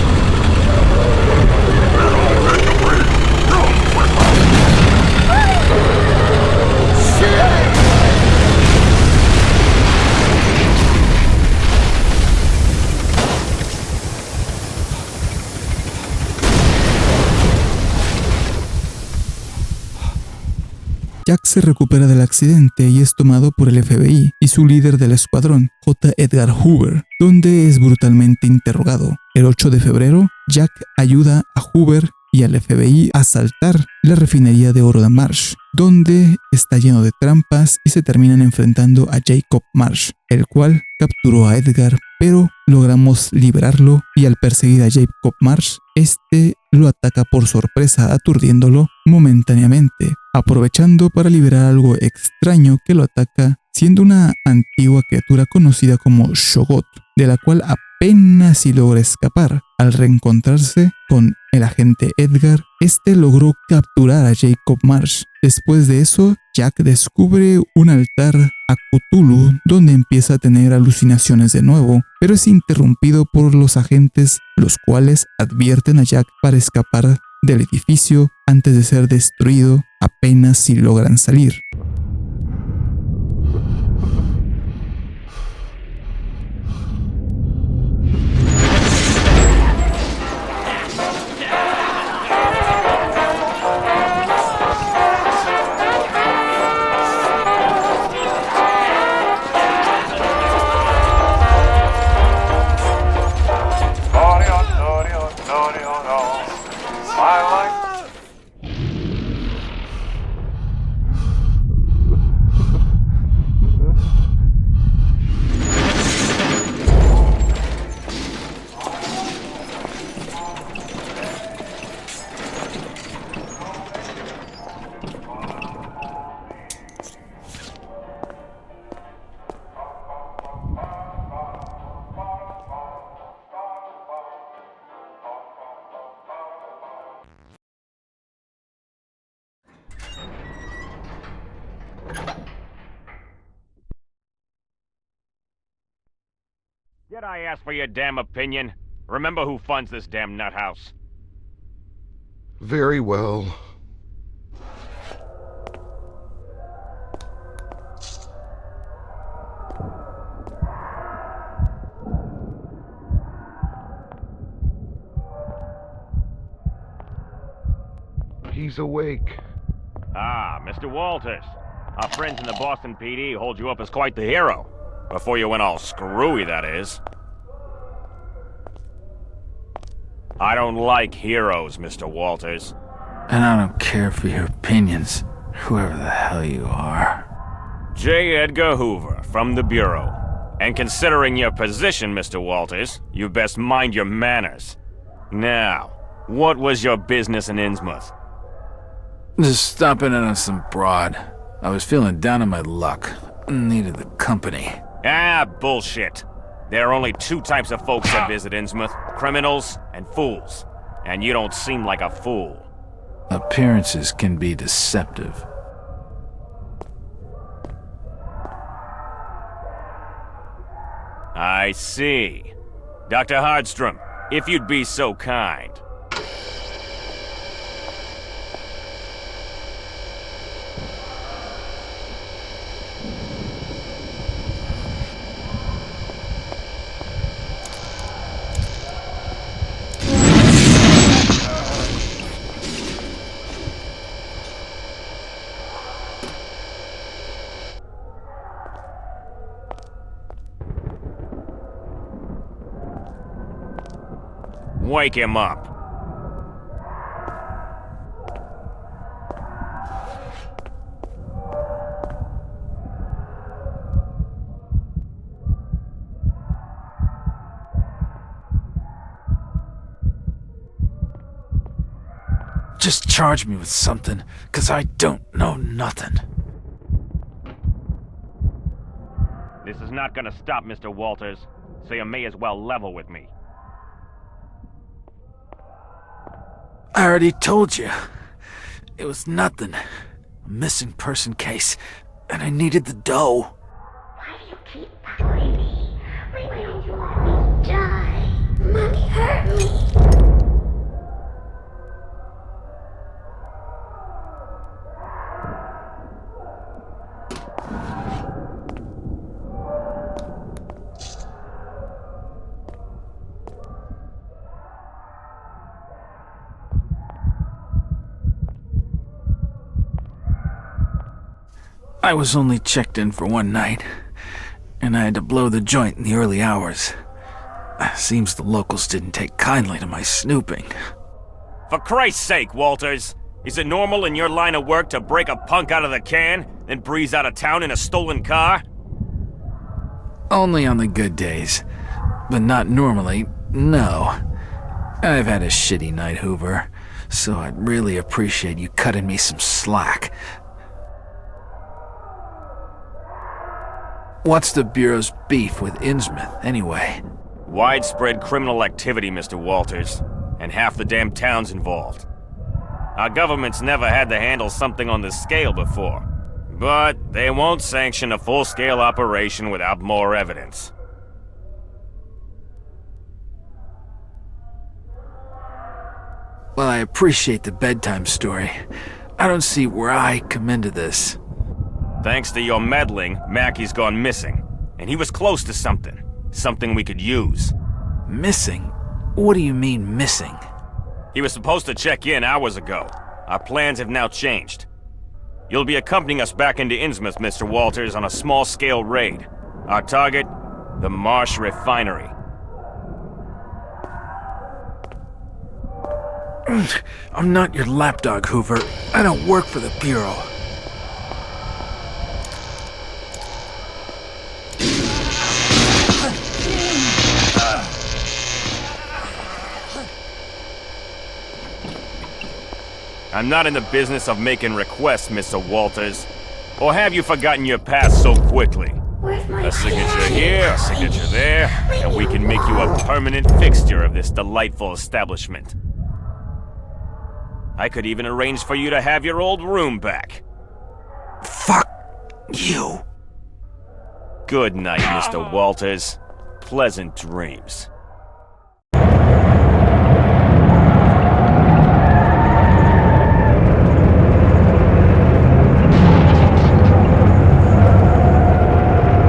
Jack se recupera del accidente y es tomado por el FBI y su líder del escuadrón, J. Edgar Hoover, donde es brutalmente interrogado. El 8 de febrero, Jack ayuda a Hoover y al FBI a asaltar la refinería de oro de Marsh, donde está lleno de trampas y se terminan enfrentando a Jacob Marsh, el cual capturó a Edgar, pero logramos liberarlo y al perseguir a Jacob Marsh, este lo ataca por sorpresa aturdiéndolo momentáneamente, aprovechando para liberar algo extraño que lo ataca, siendo una antigua criatura conocida como Shoggoth, de la cual apenas si logra escapar. Al reencontrarse con el agente Edgar, este logró capturar a Jacob Marsh. Después de eso, Jack descubre un altar a Cthulhu donde empieza a tener alucinaciones de nuevo, pero es interrumpido por los agentes, los cuales advierten a Jack para escapar del edificio antes de ser destruido apenas si logran salir. Did I ask for your damn opinion? Remember who funds this damn nut house. Very well. He's awake. Ah, Mr. Walters. Our friends in the Boston PD hold you up as quite the hero. Before you went all screwy, that is. I don't like heroes, Mr. Walters. And I don't care for your opinions, whoever the hell you are. J. Edgar Hoover, from the Bureau. And considering your position, Mr. Walters, you best mind your manners. Now, what was your business in Innsmouth? Just stopping in on some broad. I was feeling down on my luck. Needed the company. Ah, bullshit. There are only two types of folks that visit Innsmouth, criminals and fools. And you don't seem like a fool. Appearances can be deceptive. I see. Dr. Hardstrom, if you'd be so kind. Wake him up. Just charge me with something, 'cause I don't know nothing. This is not gonna stop, Mr. Walters, so you may as well level with me. I already told you. It was nothing. A missing person case, and I needed the dough. Why do you keep following me? Why don't you let me die? Mommy hurt me. I was only checked in for one night, and I had to blow the joint in the early hours. Seems the locals didn't take kindly to my snooping. For Christ's sake, Walters! Is it normal in your line of work to break a punk out of the can, then breeze out of town in a stolen car? Only on the good days, but not normally, no. I've had a shitty night, Hoover, so I'd really appreciate you cutting me some slack. What's the Bureau's beef with Innsmouth, anyway? Widespread criminal activity, Mr. Walters, and half the damn town's involved. Our government's never had to handle something on this scale before, but they won't sanction a full-scale operation without more evidence. Well, I appreciate the bedtime story. I don't see where I come into this. Thanks to your meddling, Mackey's gone missing. And he was close to something. Something we could use. Missing? What do you mean, missing? He was supposed to check in hours ago. Our plans have now changed. You'll be accompanying us back into Innsmouth, Mr. Walters, on a small-scale raid. Our target? The Marsh Refinery. I'm not your lapdog, Hoover. I don't work for the Bureau. I'm not in the business of making requests, Mr. Walters. Or have you forgotten your past so quickly? A signature here, a signature there, and we can make you a permanent fixture of this delightful establishment. I could even arrange for you to have your old room back. Fuck you. Good night, Mr. Walters. Pleasant dreams.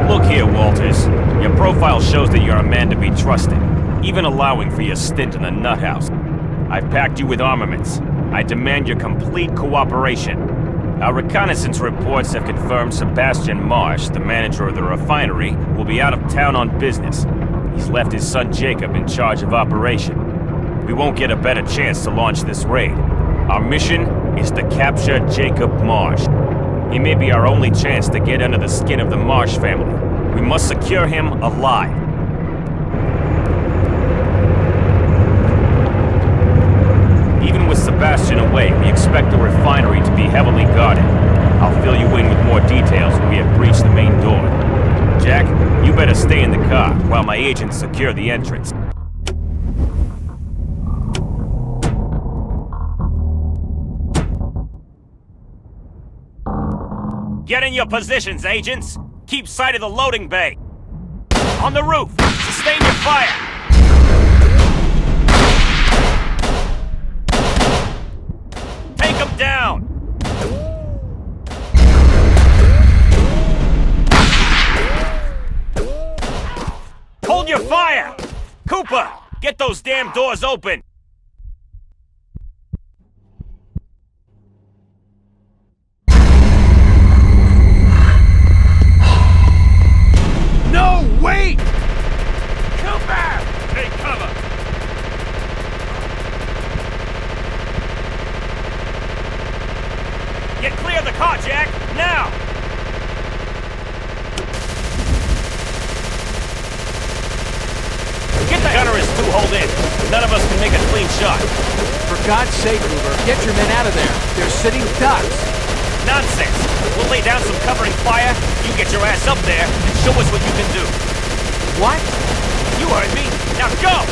Look here, Walters. Your profile shows that you're a man to be trusted, even allowing for your stint in the nut house. I've packed you with armaments. I demand your complete cooperation. Our reconnaissance reports have confirmed Sebastian Marsh, the manager of the refinery, will be out of town on business. He's left his son Jacob in charge of operation. We won't get a better chance to launch this raid. Our mission is to capture Jacob Marsh. He may be our only chance to get under the skin of the Marsh family. We must secure him alive. Even with Sebastian away, we expect the refinery to be heavily guarded. I'll fill you in with more details when we have breached the main door. Jack, you better stay in the car while my agents secure the entrance. Get in your positions, agents! Keep sight of the loading bay! On the roof! Sustain your fire! Take them down! Hold your fire! Cooper, get those damn doors open! No, wait! Cooper! Take cover! Get clear of the car, Jack! Now! Get the gunner's two-hold in. None of us can make a clean shot. For God's sake, Hoover, get your men out of there. They're sitting ducks. Nonsense! We'll lay down some covering fire, you get your ass up there, and show us what you can do. What? You heard me! Now go!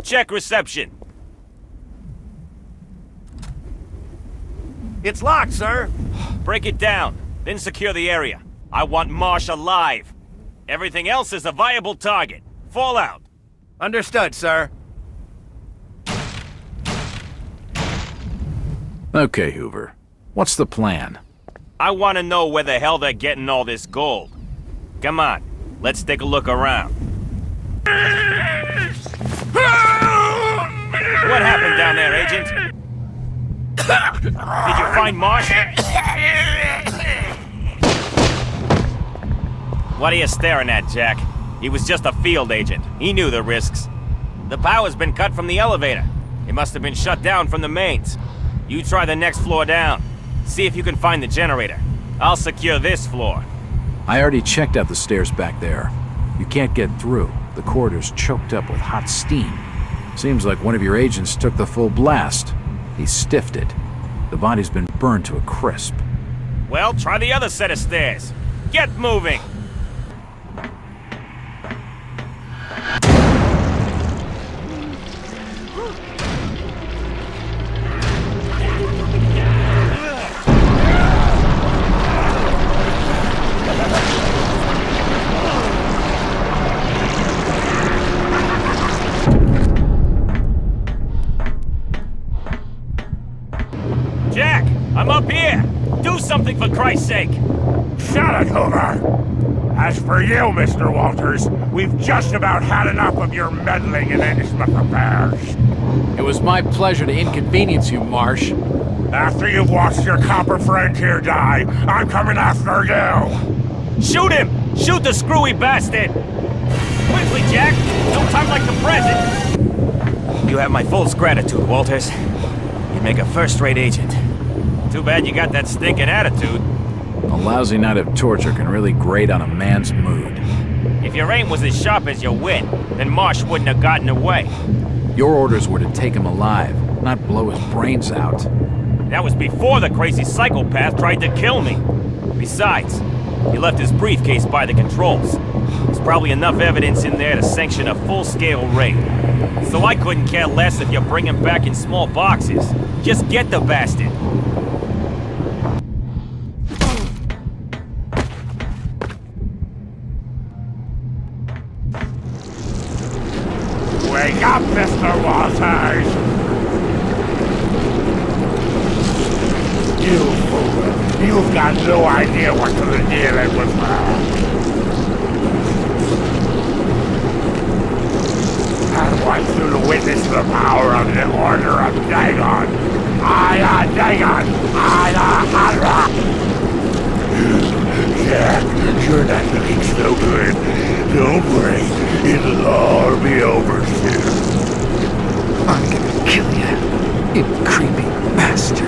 Check reception. It's locked, sir. Break it down, then secure the area. I want Marsh alive. Everything else is a viable target. Fallout. Understood, sir. Okay, Hoover. What's the plan? I want to know where the hell they're getting all this gold. Come on, let's take a look around. What happened down there, Agent? Did you find Marsh? What are you staring at, Jack? He was just a field agent. He knew the risks. The power's been cut from the elevator. It must have been shut down from the mains. You try the next floor down. See if you can find the generator. I'll secure this floor. I already checked out the stairs back there. You can't get through. The corridor's choked up with hot steam. Seems like one of your agents took the full blast. He stiffed it. The body's been burned to a crisp. Well, try the other set of stairs. Get moving! Jack, I'm up here! Do something for Christ's sake! Shut it, Hoover! As for you, Mr. Walters, we've just about had enough of your meddling in Innsmouth affairs. It was my pleasure to inconvenience you, Marsh. After you've watched your copper friend here die, I'm coming after you! Shoot him! Shoot the screwy bastard! Quickly, Jack! No time like the present! You have my fullest gratitude, Walters. You make a first-rate agent. Too bad you got that stinking attitude. A lousy night of torture can really grate on a man's mood. If your aim was as sharp as your wit, then Marsh wouldn't have gotten away. Your orders were to take him alive, not blow his brains out. That was before the crazy psychopath tried to kill me. Besides, he left his briefcase by the controls. There's probably enough evidence in there to sanction a full-scale raid. So I couldn't care less if you bring him back in small boxes. Just get the bastard. Wake up, Mr. Walters! You fool! You've got no idea what you're dealing with her. I want you to witness the power of the Order of Dagon! Aya Dagon! Aya Hara! Jack, you're not looking so good. Don't worry, it'll all be over soon. I'm gonna kill you, you creepy bastard.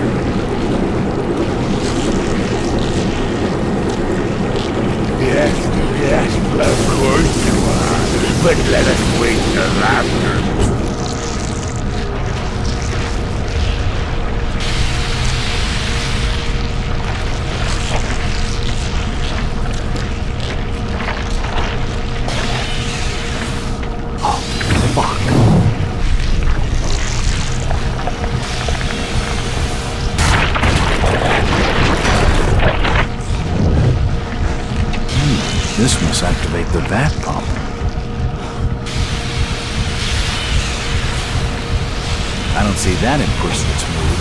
bastard! This must activate the vat pump. I don't see that in Puedes move.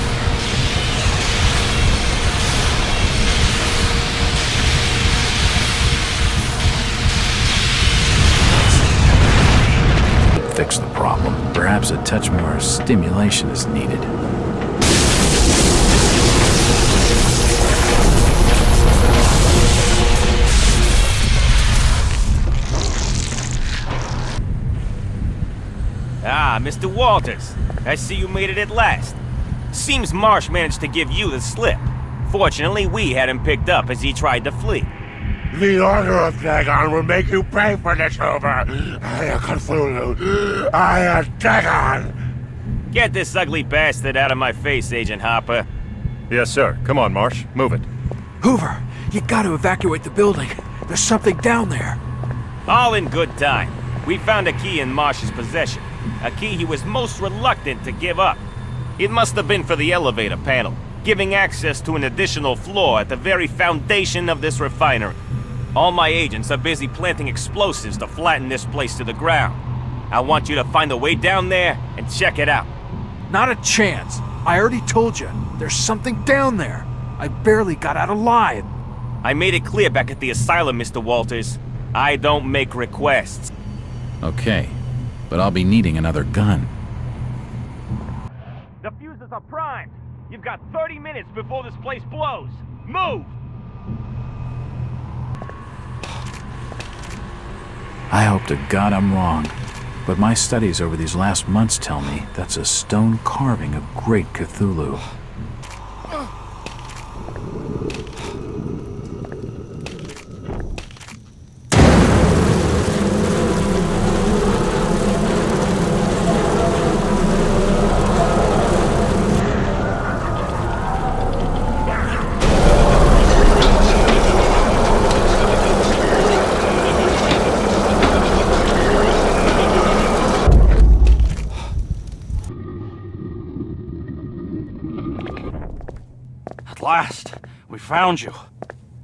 Fix the problem. Perhaps a touch more stimulation is needed. Ah, Mr. Walters. I see you made it at last. Seems Marsh managed to give you the slip. Fortunately, we had him picked up as he tried to flee. The Order of Dagon will make you pay for this, Hoover. I am Cthulhu. I am Dagon. Get this ugly bastard out of my face, Agent Harper. Yes, sir. Come on, Marsh. Move it. Hoover, you gotta evacuate the building. There's something down there. All in good time. We found a key in Marsh's possession. A key he was most reluctant to give up. It must have been for the elevator panel, giving access to an additional floor at the very foundation of this refinery. All my agents are busy planting explosives to flatten this place to the ground. I want you to find a way down there and check it out. Not a chance. I already told you. There's something down there. I barely got out alive. I made it clear back at the asylum, Mr. Walters. I don't make requests. Okay, but I'll be needing another gun. The fuses are primed. You've got 30 minutes before this place blows. Move! I hope to God I'm wrong, but my studies over these last months tell me that's a stone carving of great Cthulhu. Last, we found you.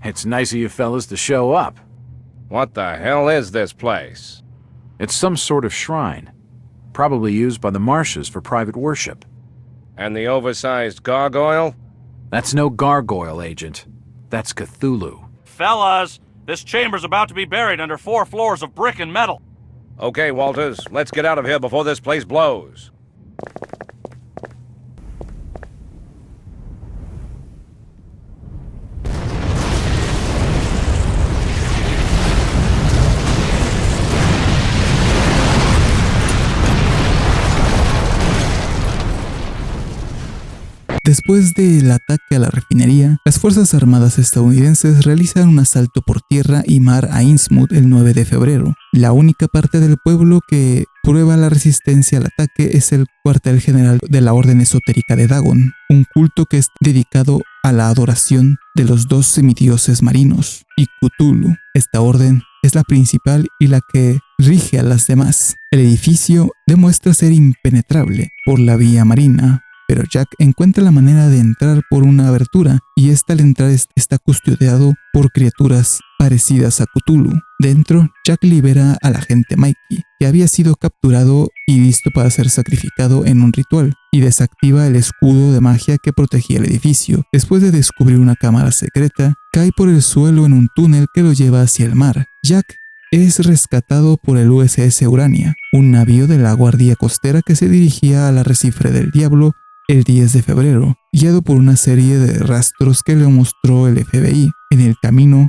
It's nice of you fellas to show up. What the hell is this place? It's some sort of shrine, probably used by the Marshes for private worship. And the oversized gargoyle? That's no gargoyle, Agent. That's Cthulhu. Fellas, this chamber's about to be buried under 4 floors of brick and metal. Okay, Walters, let's get out of here before this place blows. Después del ataque a la refinería, las Fuerzas Armadas estadounidenses realizan un asalto por tierra y mar a Innsmouth el 9 de febrero. La única parte del pueblo que prueba la resistencia al ataque es el cuartel general de la Orden Esotérica de Dagon, un culto que es dedicado a la adoración de los 2 semidioses marinos y Cthulhu. Esta orden es la principal y la que rige a las demás. El edificio demuestra ser impenetrable por la vía marina, pero Jack encuentra la manera de entrar por una abertura y al entrar está custodiado por criaturas parecidas a Cthulhu. Dentro, Jack libera al agente Mikey, que había sido capturado y listo para ser sacrificado en un ritual, y desactiva el escudo de magia que protegía el edificio. Después de descubrir una cámara secreta, cae por el suelo en un túnel que lo lleva hacia el mar. Jack es rescatado por el USS Urania, un navío de la Guardia Costera que se dirigía al arrecife del Diablo el 10 de febrero, guiado por una serie de rastros que le mostró el FBI. En el camino,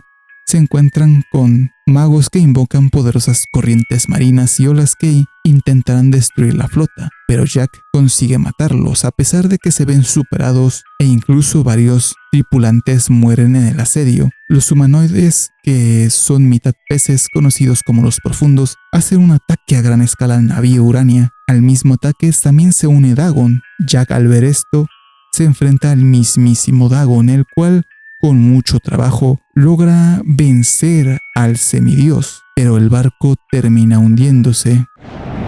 se encuentran con magos que invocan poderosas corrientes marinas y olas que intentarán destruir la flota, pero Jack consigue matarlos a pesar de que se ven superados e incluso varios tripulantes mueren en el asedio. Los humanoides, que son mitad peces conocidos como los profundos, hacen un ataque a gran escala al navío Urania. Al mismo ataque también se une Dagon. Jack, al ver esto, se enfrenta al mismísimo Dagon, el cual con mucho trabajo logra vencer al semidios, pero el barco termina hundiéndose.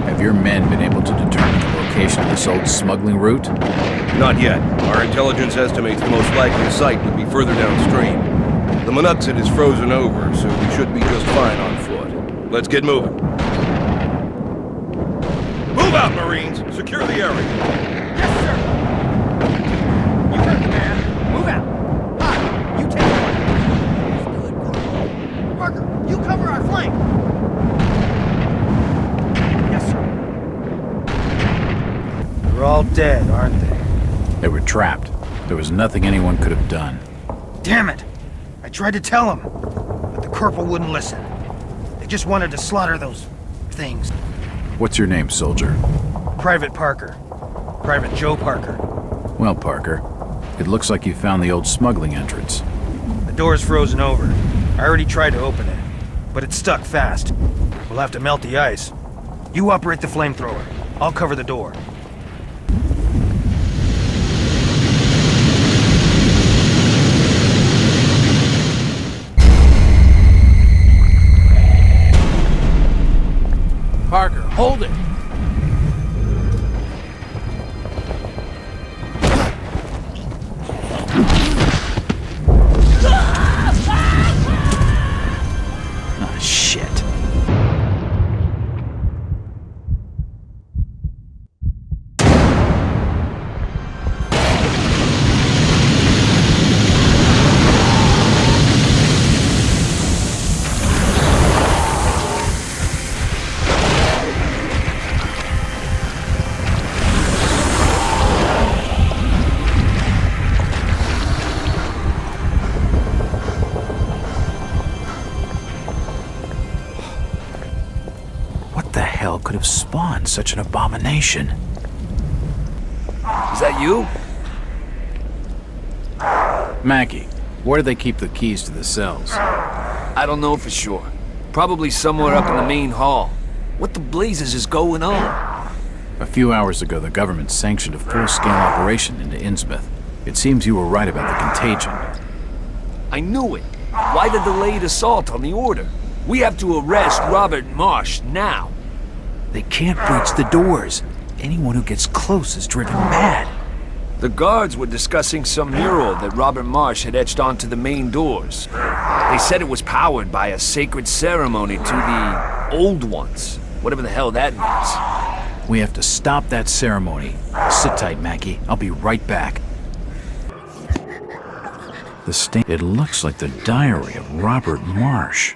Have your men been able to determine the location of this old smuggling route? Not yet. Our intelligence estimates the most likely site would be further downstream. The Monuxet is frozen over, so we should be just fine on foot. Let's get moving. Move out, Marines! Secure the area! Yes, sir! You heard the man. Move out! Hi, you take one. Parker, you cover our flank! Yes, sir. They're all dead, aren't they? They were trapped. There was nothing anyone could have done. Damn it! I tried to tell them, but the corporal wouldn't listen. They just wanted to slaughter those things. What's your name, soldier? Private Parker. Private Joe Parker. Well, Parker, it looks like you found the old smuggling entrance. The door's frozen over. I already tried to open it, but it's stuck fast. We'll have to melt the ice. You operate the flamethrower. I'll cover the door. Parker, hold it! Ah, shit. Could have spawned such an abomination. Is that you? Mackie, where do they keep the keys to the cells? I don't know for sure. Probably somewhere up in the main hall. What the blazes is going on? A few hours ago, the government sanctioned a full-scale operation into Innsmouth. It seems you were right about the contagion. I knew it. Why the delayed assault on the order? We have to arrest Robert Marsh now. They can't breach the doors. Anyone who gets close is driven mad. The guards were discussing some mural that Robert Marsh had etched onto the main doors. They said it was powered by a sacred ceremony to the Old Ones, whatever the hell that means. We have to stop that ceremony. Sit tight, Mackie. I'll be right back. It looks like the diary of Robert Marsh.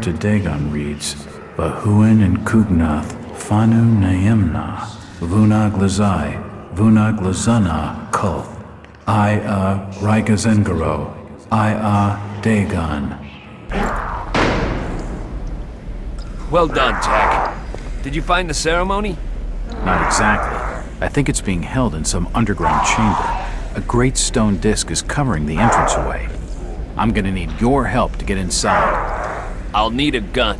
To Dagon reads, Bahuin and Kugnath, Fanu Naimna, Vuna Glazai, Vuna Glazana Kulth, Rigazengaro, Dagon. Well done, Jack. Did you find the ceremony? Not exactly. I think it's being held in some underground chamber. A great stone disc is covering the entranceway. I'm gonna need your help to get inside. I'll need a gun.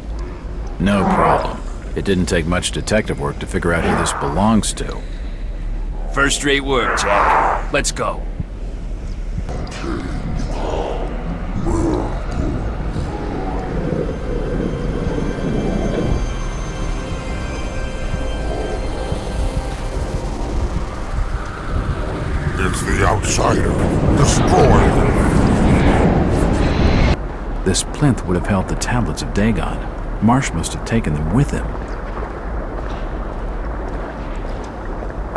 No problem. It didn't take much detective work to figure out who this belongs to. First-rate work, Jack. Let's go. It's the outsider. Destroy him. This plinth would have held the tablets of Dagon. Marsh must have taken them with him.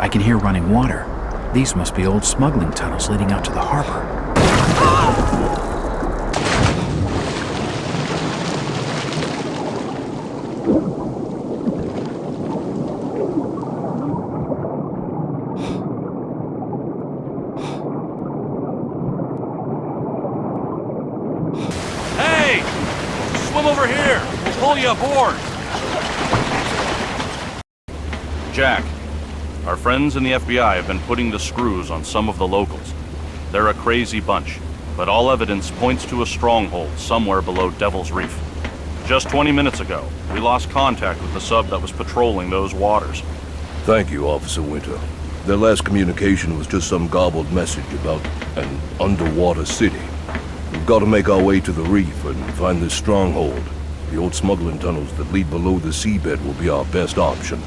I can hear running water. These must be old smuggling tunnels leading out to the harbor. Hey! Swim over here! We'll pull you aboard! Jack, our friends in the FBI have been putting the screws on some of the locals. They're a crazy bunch, but all evidence points to a stronghold somewhere below Devil's Reef. Just 20 minutes ago, we lost contact with the sub that was patrolling those waters. Thank you, Officer Winter. Their last communication was just some garbled message about an underwater city. We've got to make our way to the reef and find this stronghold. The old smuggling tunnels that lead below the seabed will be our best option.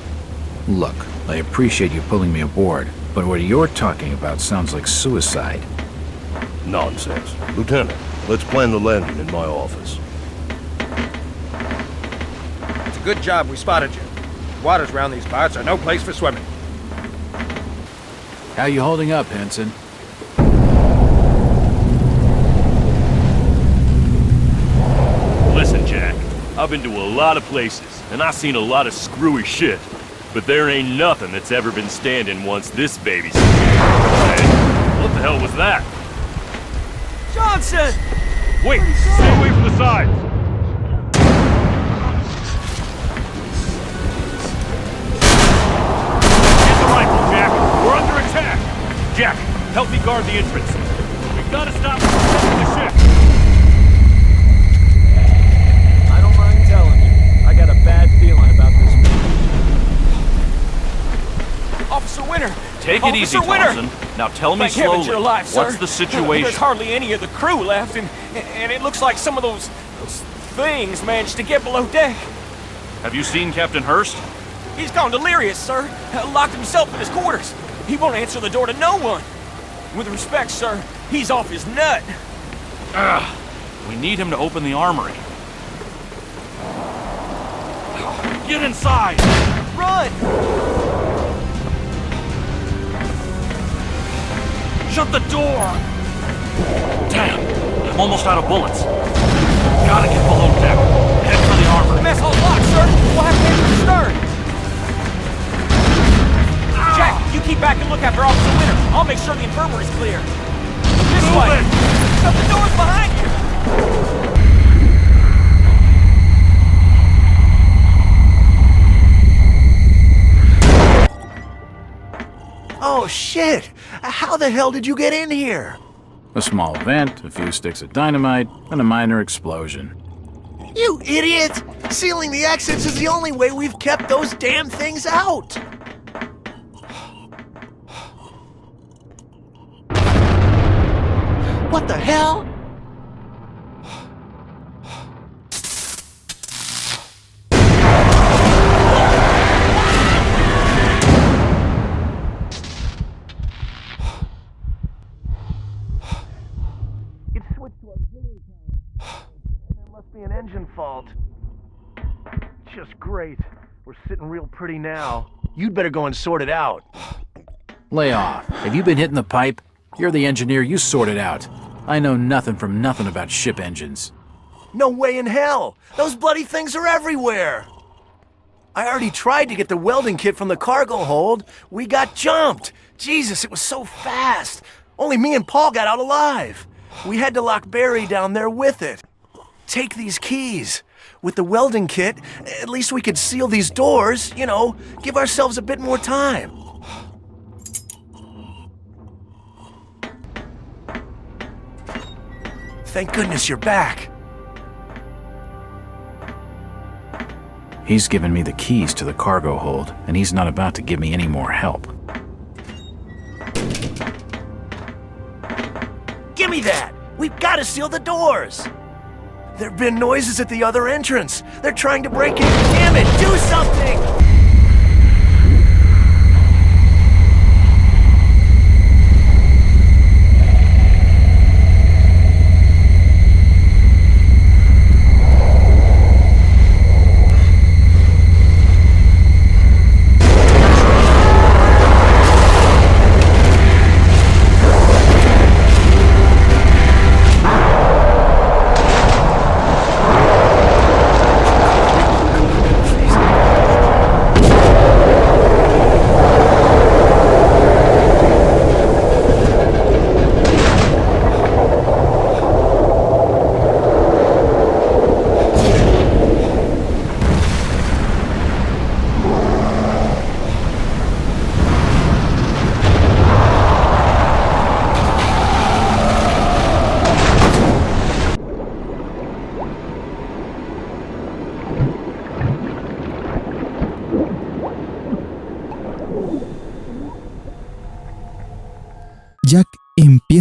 Look, I appreciate you pulling me aboard, but what you're talking about sounds like suicide. Nonsense. Lieutenant, let's plan the landing in my office. It's a good job we spotted you. Waters around these parts are no place for swimming. How you holding up, Henson? Listen, Jack, I've been to a lot of places, and I've seen a lot of screwy shit. But there ain't nothing that's ever been standing once this baby's... Hey, what the hell was that? Johnson! Wait, stay away from the sides! Get the rifle, Jack! We're under attack! Jack, help me guard the entrance. We've got to stop them from taking the ship! I don't mind telling you, I got a bad feeling about this mission. Officer Winter! Take it easy, Thompson. Now tell me Thank heavens slowly, you're alive, sir. what's the situation? There's hardly any of the crew left, and it looks like some of those things managed to get below deck. Have you seen Captain Hurst? He's gone delirious, sir. Locked himself in his quarters. He won't answer the door to no one. With respect, sir, he's off his nut. We need him to open the armory. Get inside! Run! Shut the door! Damn, I'm almost out of bullets. Gotta get below deck. Head for the armory. Mess hall's locked, sir. We'll have to head to the stern. Jack, you keep back and look after Officer Winter. I'll make sure the infirmary's clear. This way. Shut the doors behind you. Oh, shit! How the hell did you get in here? A small vent, a few sticks of dynamite, and a minor explosion. You idiot! Sealing the exits is the only way we've kept those damn things out! What the hell? Be an engine fault. Just great. We're sitting real pretty now. You'd better go and sort it out. Lay off. Have you been hitting the pipe? You're the engineer, you sort it out. I know nothing from nothing about ship engines. No way in hell! Those bloody things are everywhere! I already tried to get the welding kit from the cargo hold. We got jumped! Jesus, it was so fast! Only me and Paul got out alive. We had to lock Barry down there with it. Take these keys. With the welding kit, at least we could seal these doors, you know, give ourselves a bit more time. Thank goodness you're back. He's given me the keys to the cargo hold, and he's not about to give me any more help. Give me that! We've got to seal the doors! There've been noises at the other entrance. They're trying to break in. Damn it, do something!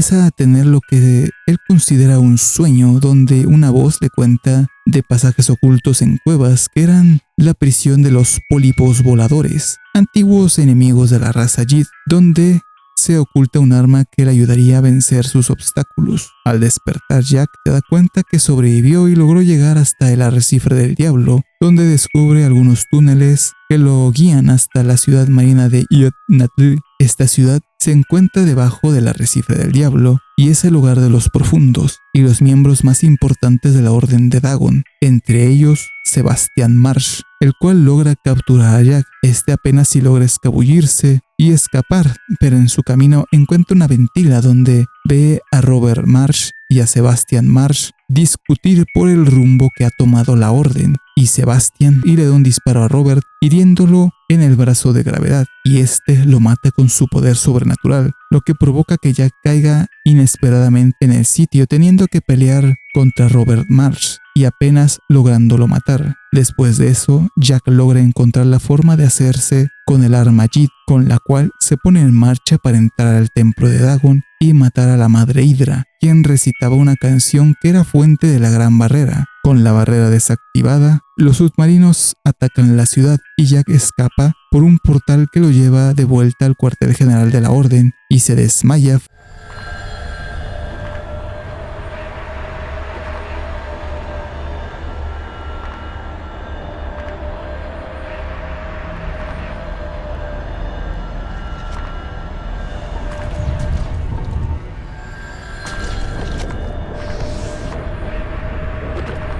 empieza a tener lo que él considera un sueño, donde una voz le cuenta de pasajes ocultos en cuevas que eran la prisión de los pólipos voladores, antiguos enemigos de la raza Jid, donde se oculta un arma que le ayudaría a vencer sus obstáculos. Al despertar, Jack se da cuenta que sobrevivió y logró llegar hasta el arrecife del diablo, donde descubre algunos túneles que lo guían hasta la ciudad marina de Innsmouth. Esta ciudad se encuentra debajo del arrecife del diablo y es el hogar de los profundos y los miembros más importantes de la Orden de Dagon, entre ellos Sebastian Marsh, el cual logra capturar a Jack. Este apenas si logra escabullirse y escapar, pero en su camino encuentra una ventila donde ve a Robert Marsh y a Sebastian Marsh discutir por el rumbo que ha tomado la Orden, y Sebastian le da un disparo a Robert hiriéndolo en el brazo de gravedad, y este lo mata con su poder sobrenatural, lo que provoca que Jack caiga inesperadamente en el sitio, teniendo que pelear contra Robert Marsh y apenas lográndolo matar. Después de eso, Jack logra encontrar la forma de hacerse con el arma Jid, con la cual se pone en marcha para entrar al templo de Dagon y matar a la madre Hidra, quien recitaba una canción que era fuente de la Gran Barrera. Con la barrera desactivada, los submarinos atacan la ciudad y Jack escapa por un portal que lo lleva de vuelta al cuartel general de la Orden y se desmaya.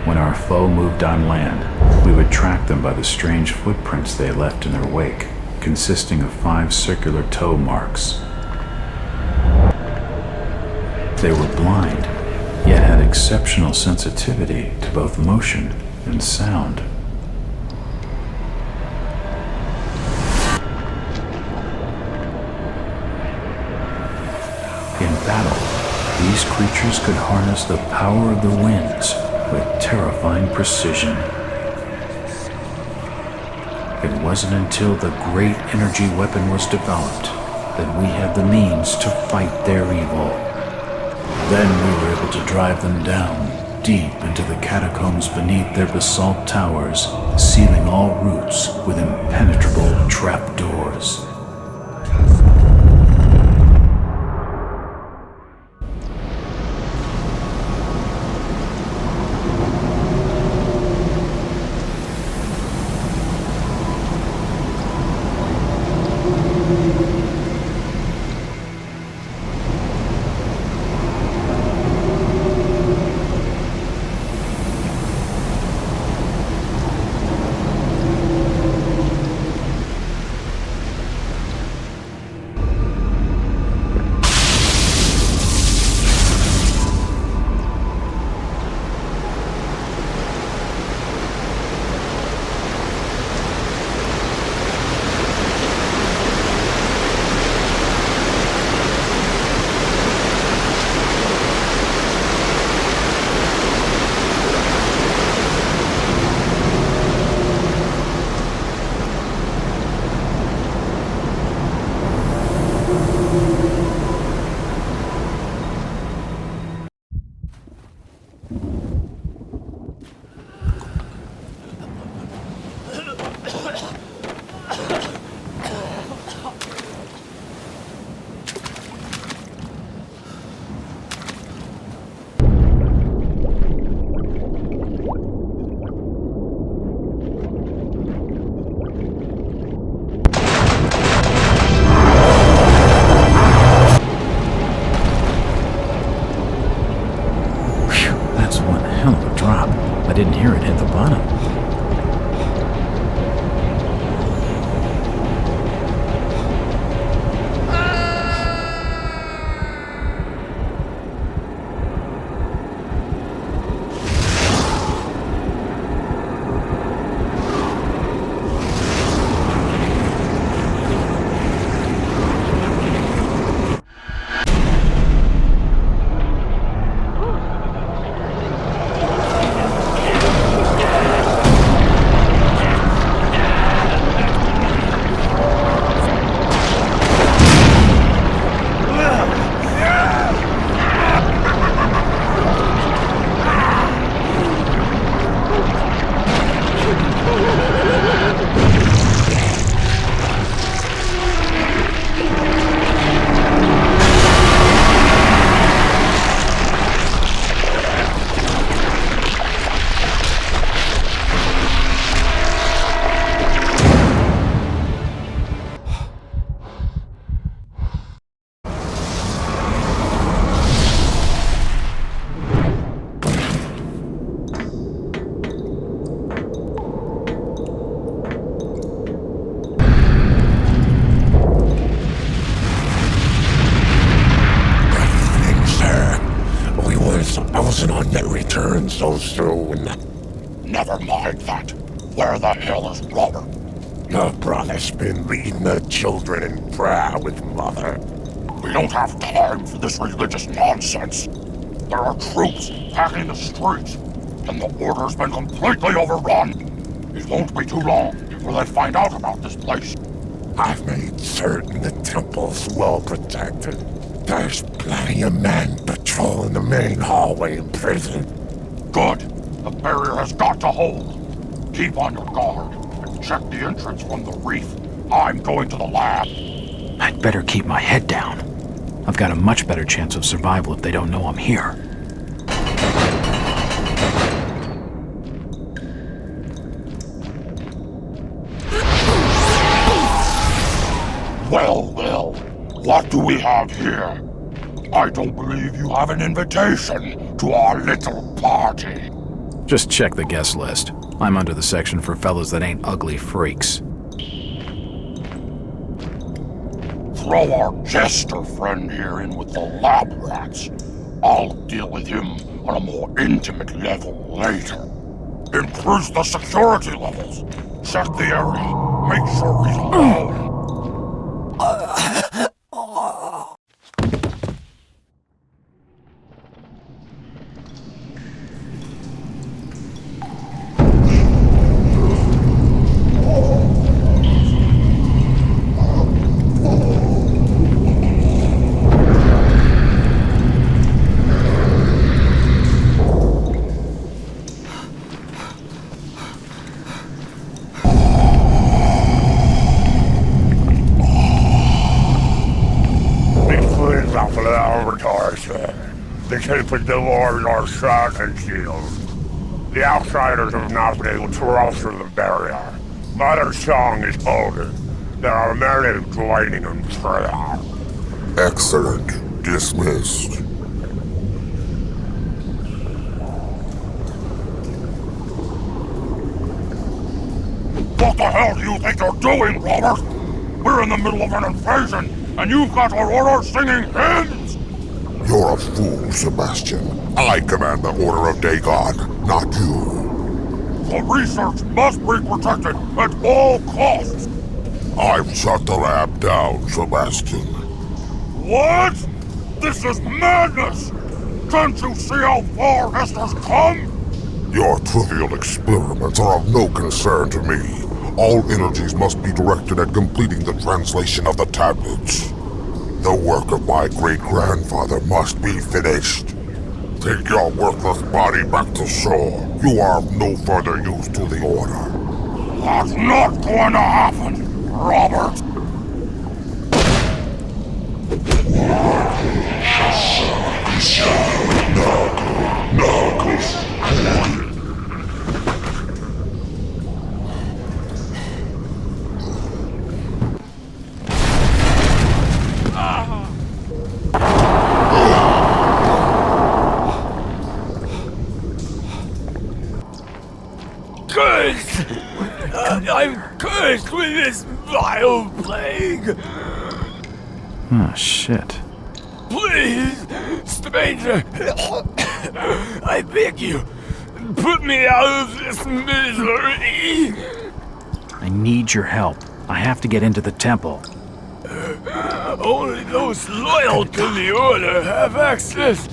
When our foe moved on land, we would track them by the strange footprints they left in their wake, consisting of 5 circular toe marks. They were blind, yet had exceptional sensitivity to both motion and sound. In battle, these creatures could harness the power of the winds with terrifying precision. It wasn't until the great energy weapon was developed that we had the means to fight their evil. Then we were able to drive them down, deep into the catacombs beneath their basalt towers, sealing all routes with impenetrable trapdoors. I didn't hear it hit the bottom. soon. Never mind that. Where the hell is Robert? Your brother's been leading the children in prayer with Mother. We don't have time for this religious nonsense. There are troops packing the streets, and the order's been completely overrun. It won't be too long before they find out about this place. I've made certain the temple's well protected. There's plenty of men patrolling the main hallway in prison. Good. The barrier has got to hold. Keep on your guard and check the entrance from the reef. I'm going to the lab. I'd better keep my head down. I've got a much better chance of survival if they don't know I'm here. Well, what do we have here? I don't believe you have an invitation to our little party. Just check the guest list. I'm under the section for fellas that ain't ugly freaks. Throw our jester friend here in with the lab rats. I'll deal with him on a more intimate level later. Increase the security levels. Check the area. Make sure he's alone. They keep the Lord our shot and shield. The outsiders have not been able to cross through the barrier. Mother Song is holding. There are many joining in prayer. Excellent. Dismissed. What the hell do you think you're doing, Robert? We're in the middle of an invasion, and you've got our order singing hymns! You're a fool, Sebastian. I command the Order of Dagon, not you. The research must be protected at all costs! I've shut the lab down, Sebastian. What? This is madness! Can't you see how far Hester's come? Your trivial experiments are of no concern to me. All energies must be directed at completing the translation of the tablets. The work of my great-grandfather must be finished. Take your worthless body back to shore. You are of no further use to the Order. That's not going to happen, Robert! Cursed! I'm cursed with this vile plague! Oh, shit. Please, stranger, I beg you, put me out of this misery! I need your help. I have to get into the temple. Only those loyal to the Order have access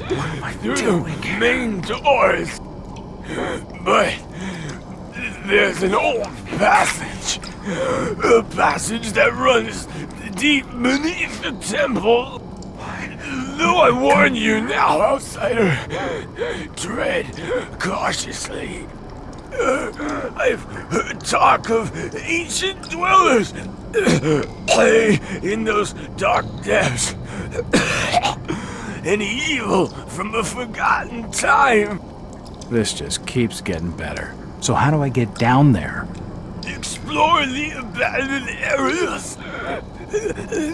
through the main doors. But there's an old passage. A passage that runs deep beneath the temple. Though I warn you now, outsider, tread cautiously. I've heard talk of ancient dwellers in those dark depths. An evil from a forgotten time. This just keeps getting better. So how do I get down there? Explore the abandoned areas.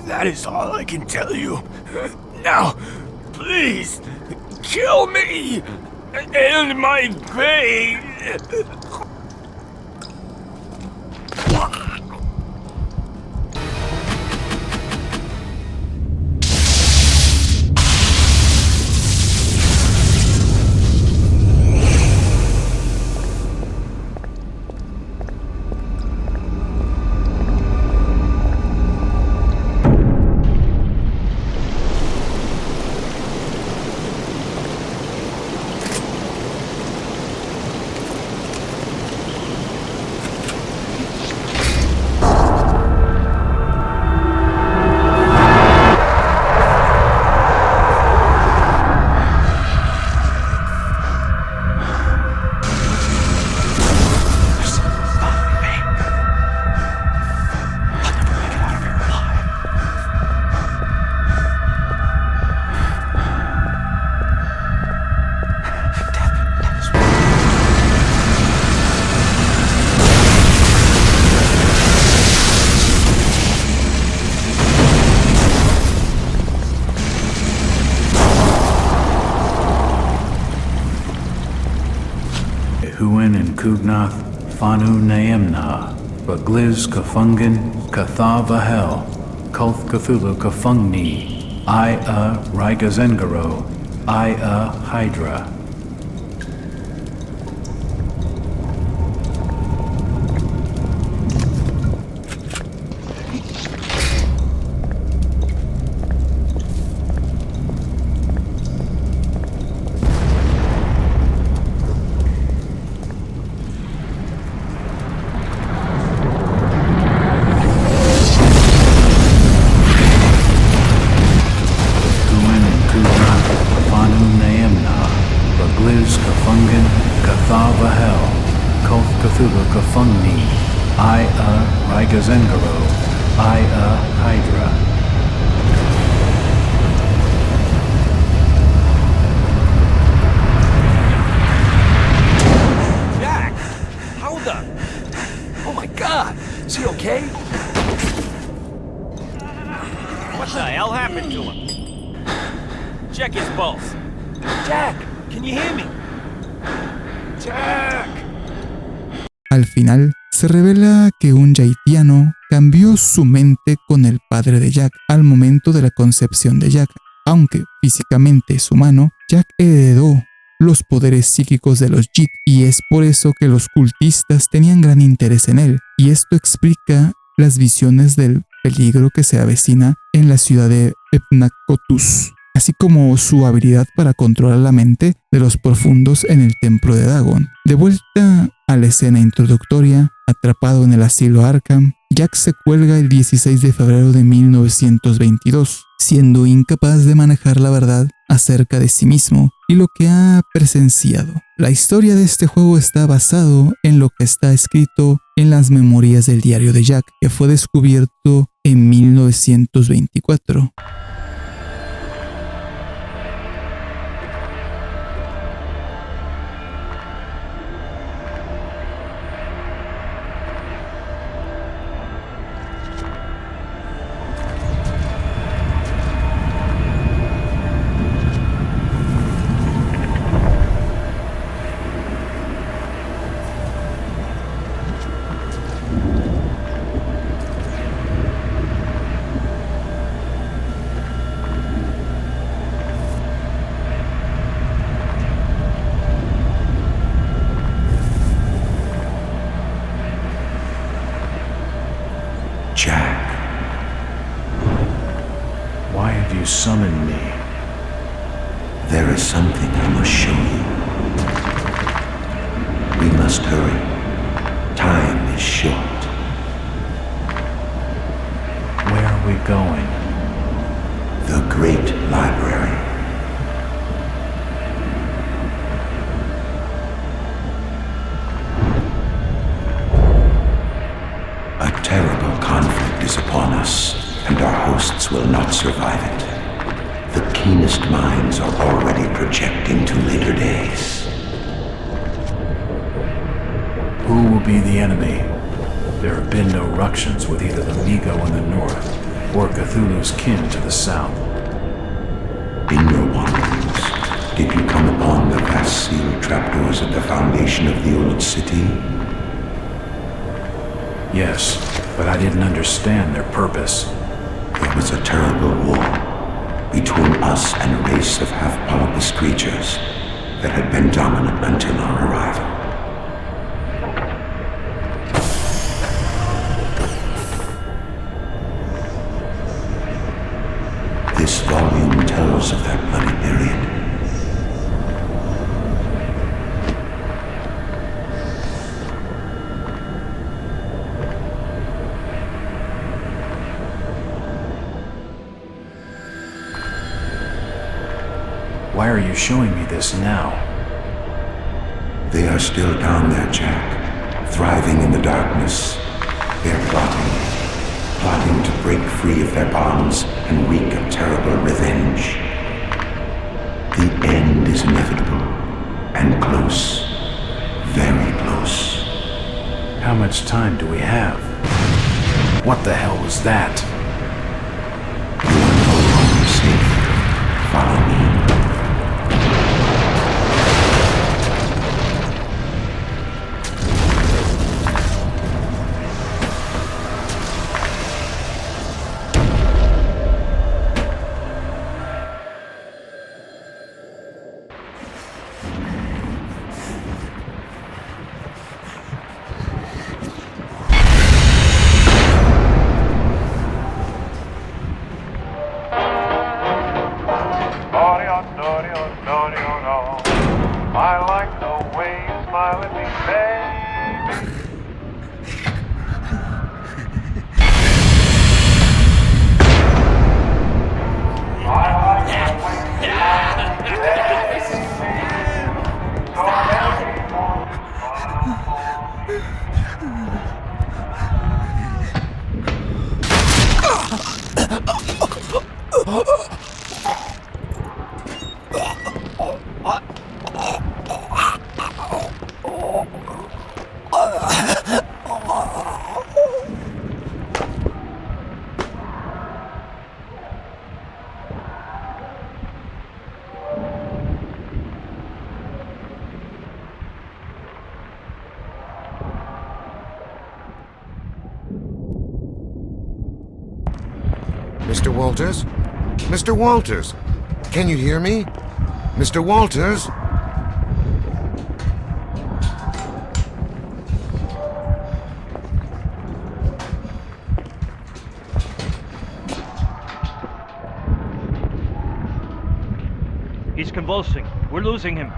That is all I can tell you. Now, please, kill me and my pain. Kuin and Kugnath, Fanu Naemna, Bagliz Kafungin, Kathava Kulth Cthulhu Kafungni, Rigazengaro, Hydra. Cthulhu Kafungni, Rigazengaro, Hydra. Jack! How the... Oh my god! Is he okay? What the hell happened to him? Check his pulse. Jack! Can you hear me? Jack! Al final, se revela que un haitiano cambió su mente con el padre de Jack al momento de la concepción de Jack. Aunque físicamente es humano, Jack heredó los poderes psíquicos de los Jit y es por eso que los cultistas tenían gran interés en él. Y esto explica las visiones del peligro que se avecina en la ciudad de Epnacotus, así como su habilidad para controlar la mente de los profundos en el templo de Dagon. De vuelta a la escena introductoria, atrapado en el asilo Arkham, Jack se cuelga el 16 de febrero de 1922, siendo incapaz de manejar la verdad acerca de sí mismo y lo que ha presenciado. La historia de este juego está basado en lo que está escrito en las memorias del diario de Jack, que fue descubierto en 1924. Jack, why have you summoned me? There is something I must show you. We must hurry. Time is short. Where are we going? The Great Library. A terrible conflict is upon us, and our hosts will not survive it. The keenest minds are already projecting to later days. Who will be the enemy? There have been no ructions with either the Migo in the north or Cthulhu's kin to the south. In your wanderings, did you come upon the vast sealed trapdoors at the foundation of the old city? Yes, but I didn't understand their purpose. There was a terrible war between us and a race of half-polypus creatures that had been dominant until our arrival. This volume tells of that bloody period. Why are you showing me this now? They are still down there, Jack, thriving in the darkness. They're plotting to break free of their bonds and wreak a terrible revenge. The end is inevitable, and close, very close. How much time do we have? What the hell was that? You are no longer safe. Follow me. Fly with me, baby. Mr. Walters? Mr. Walters! Can you hear me? Mr. Walters? He's convulsing. We're losing him.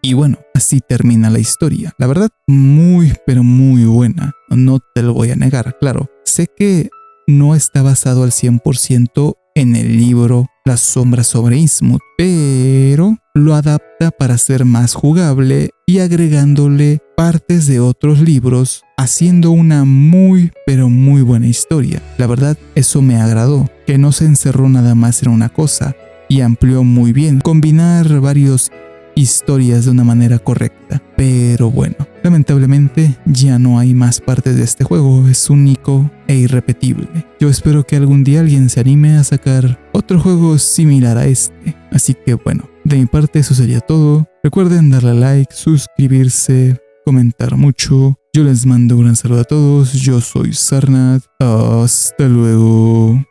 Y bueno, así termina la historia. La verdad, muy pero muy buena. No te lo voy a negar, claro. Sé que no está basado al 100% en el libro La sombra sobre Innsmouth, pero lo adapta para ser más jugable y agregándole partes de otros libros, haciendo una muy pero muy buena historia. La verdad, eso me agradó, que no se encerró nada más en una cosa y amplió muy bien, combinar varios historias de una manera correcta. Pero bueno, lamentablemente ya no hay más partes de este juego, es único e irrepetible. Yo espero que algún día alguien se anime a sacar otro juego similar a este. Así que bueno, de mi parte eso sería todo. Recuerden darle like, suscribirse, comentar mucho. Yo les mando un gran saludo a todos, yo soy Sarnat, hasta luego.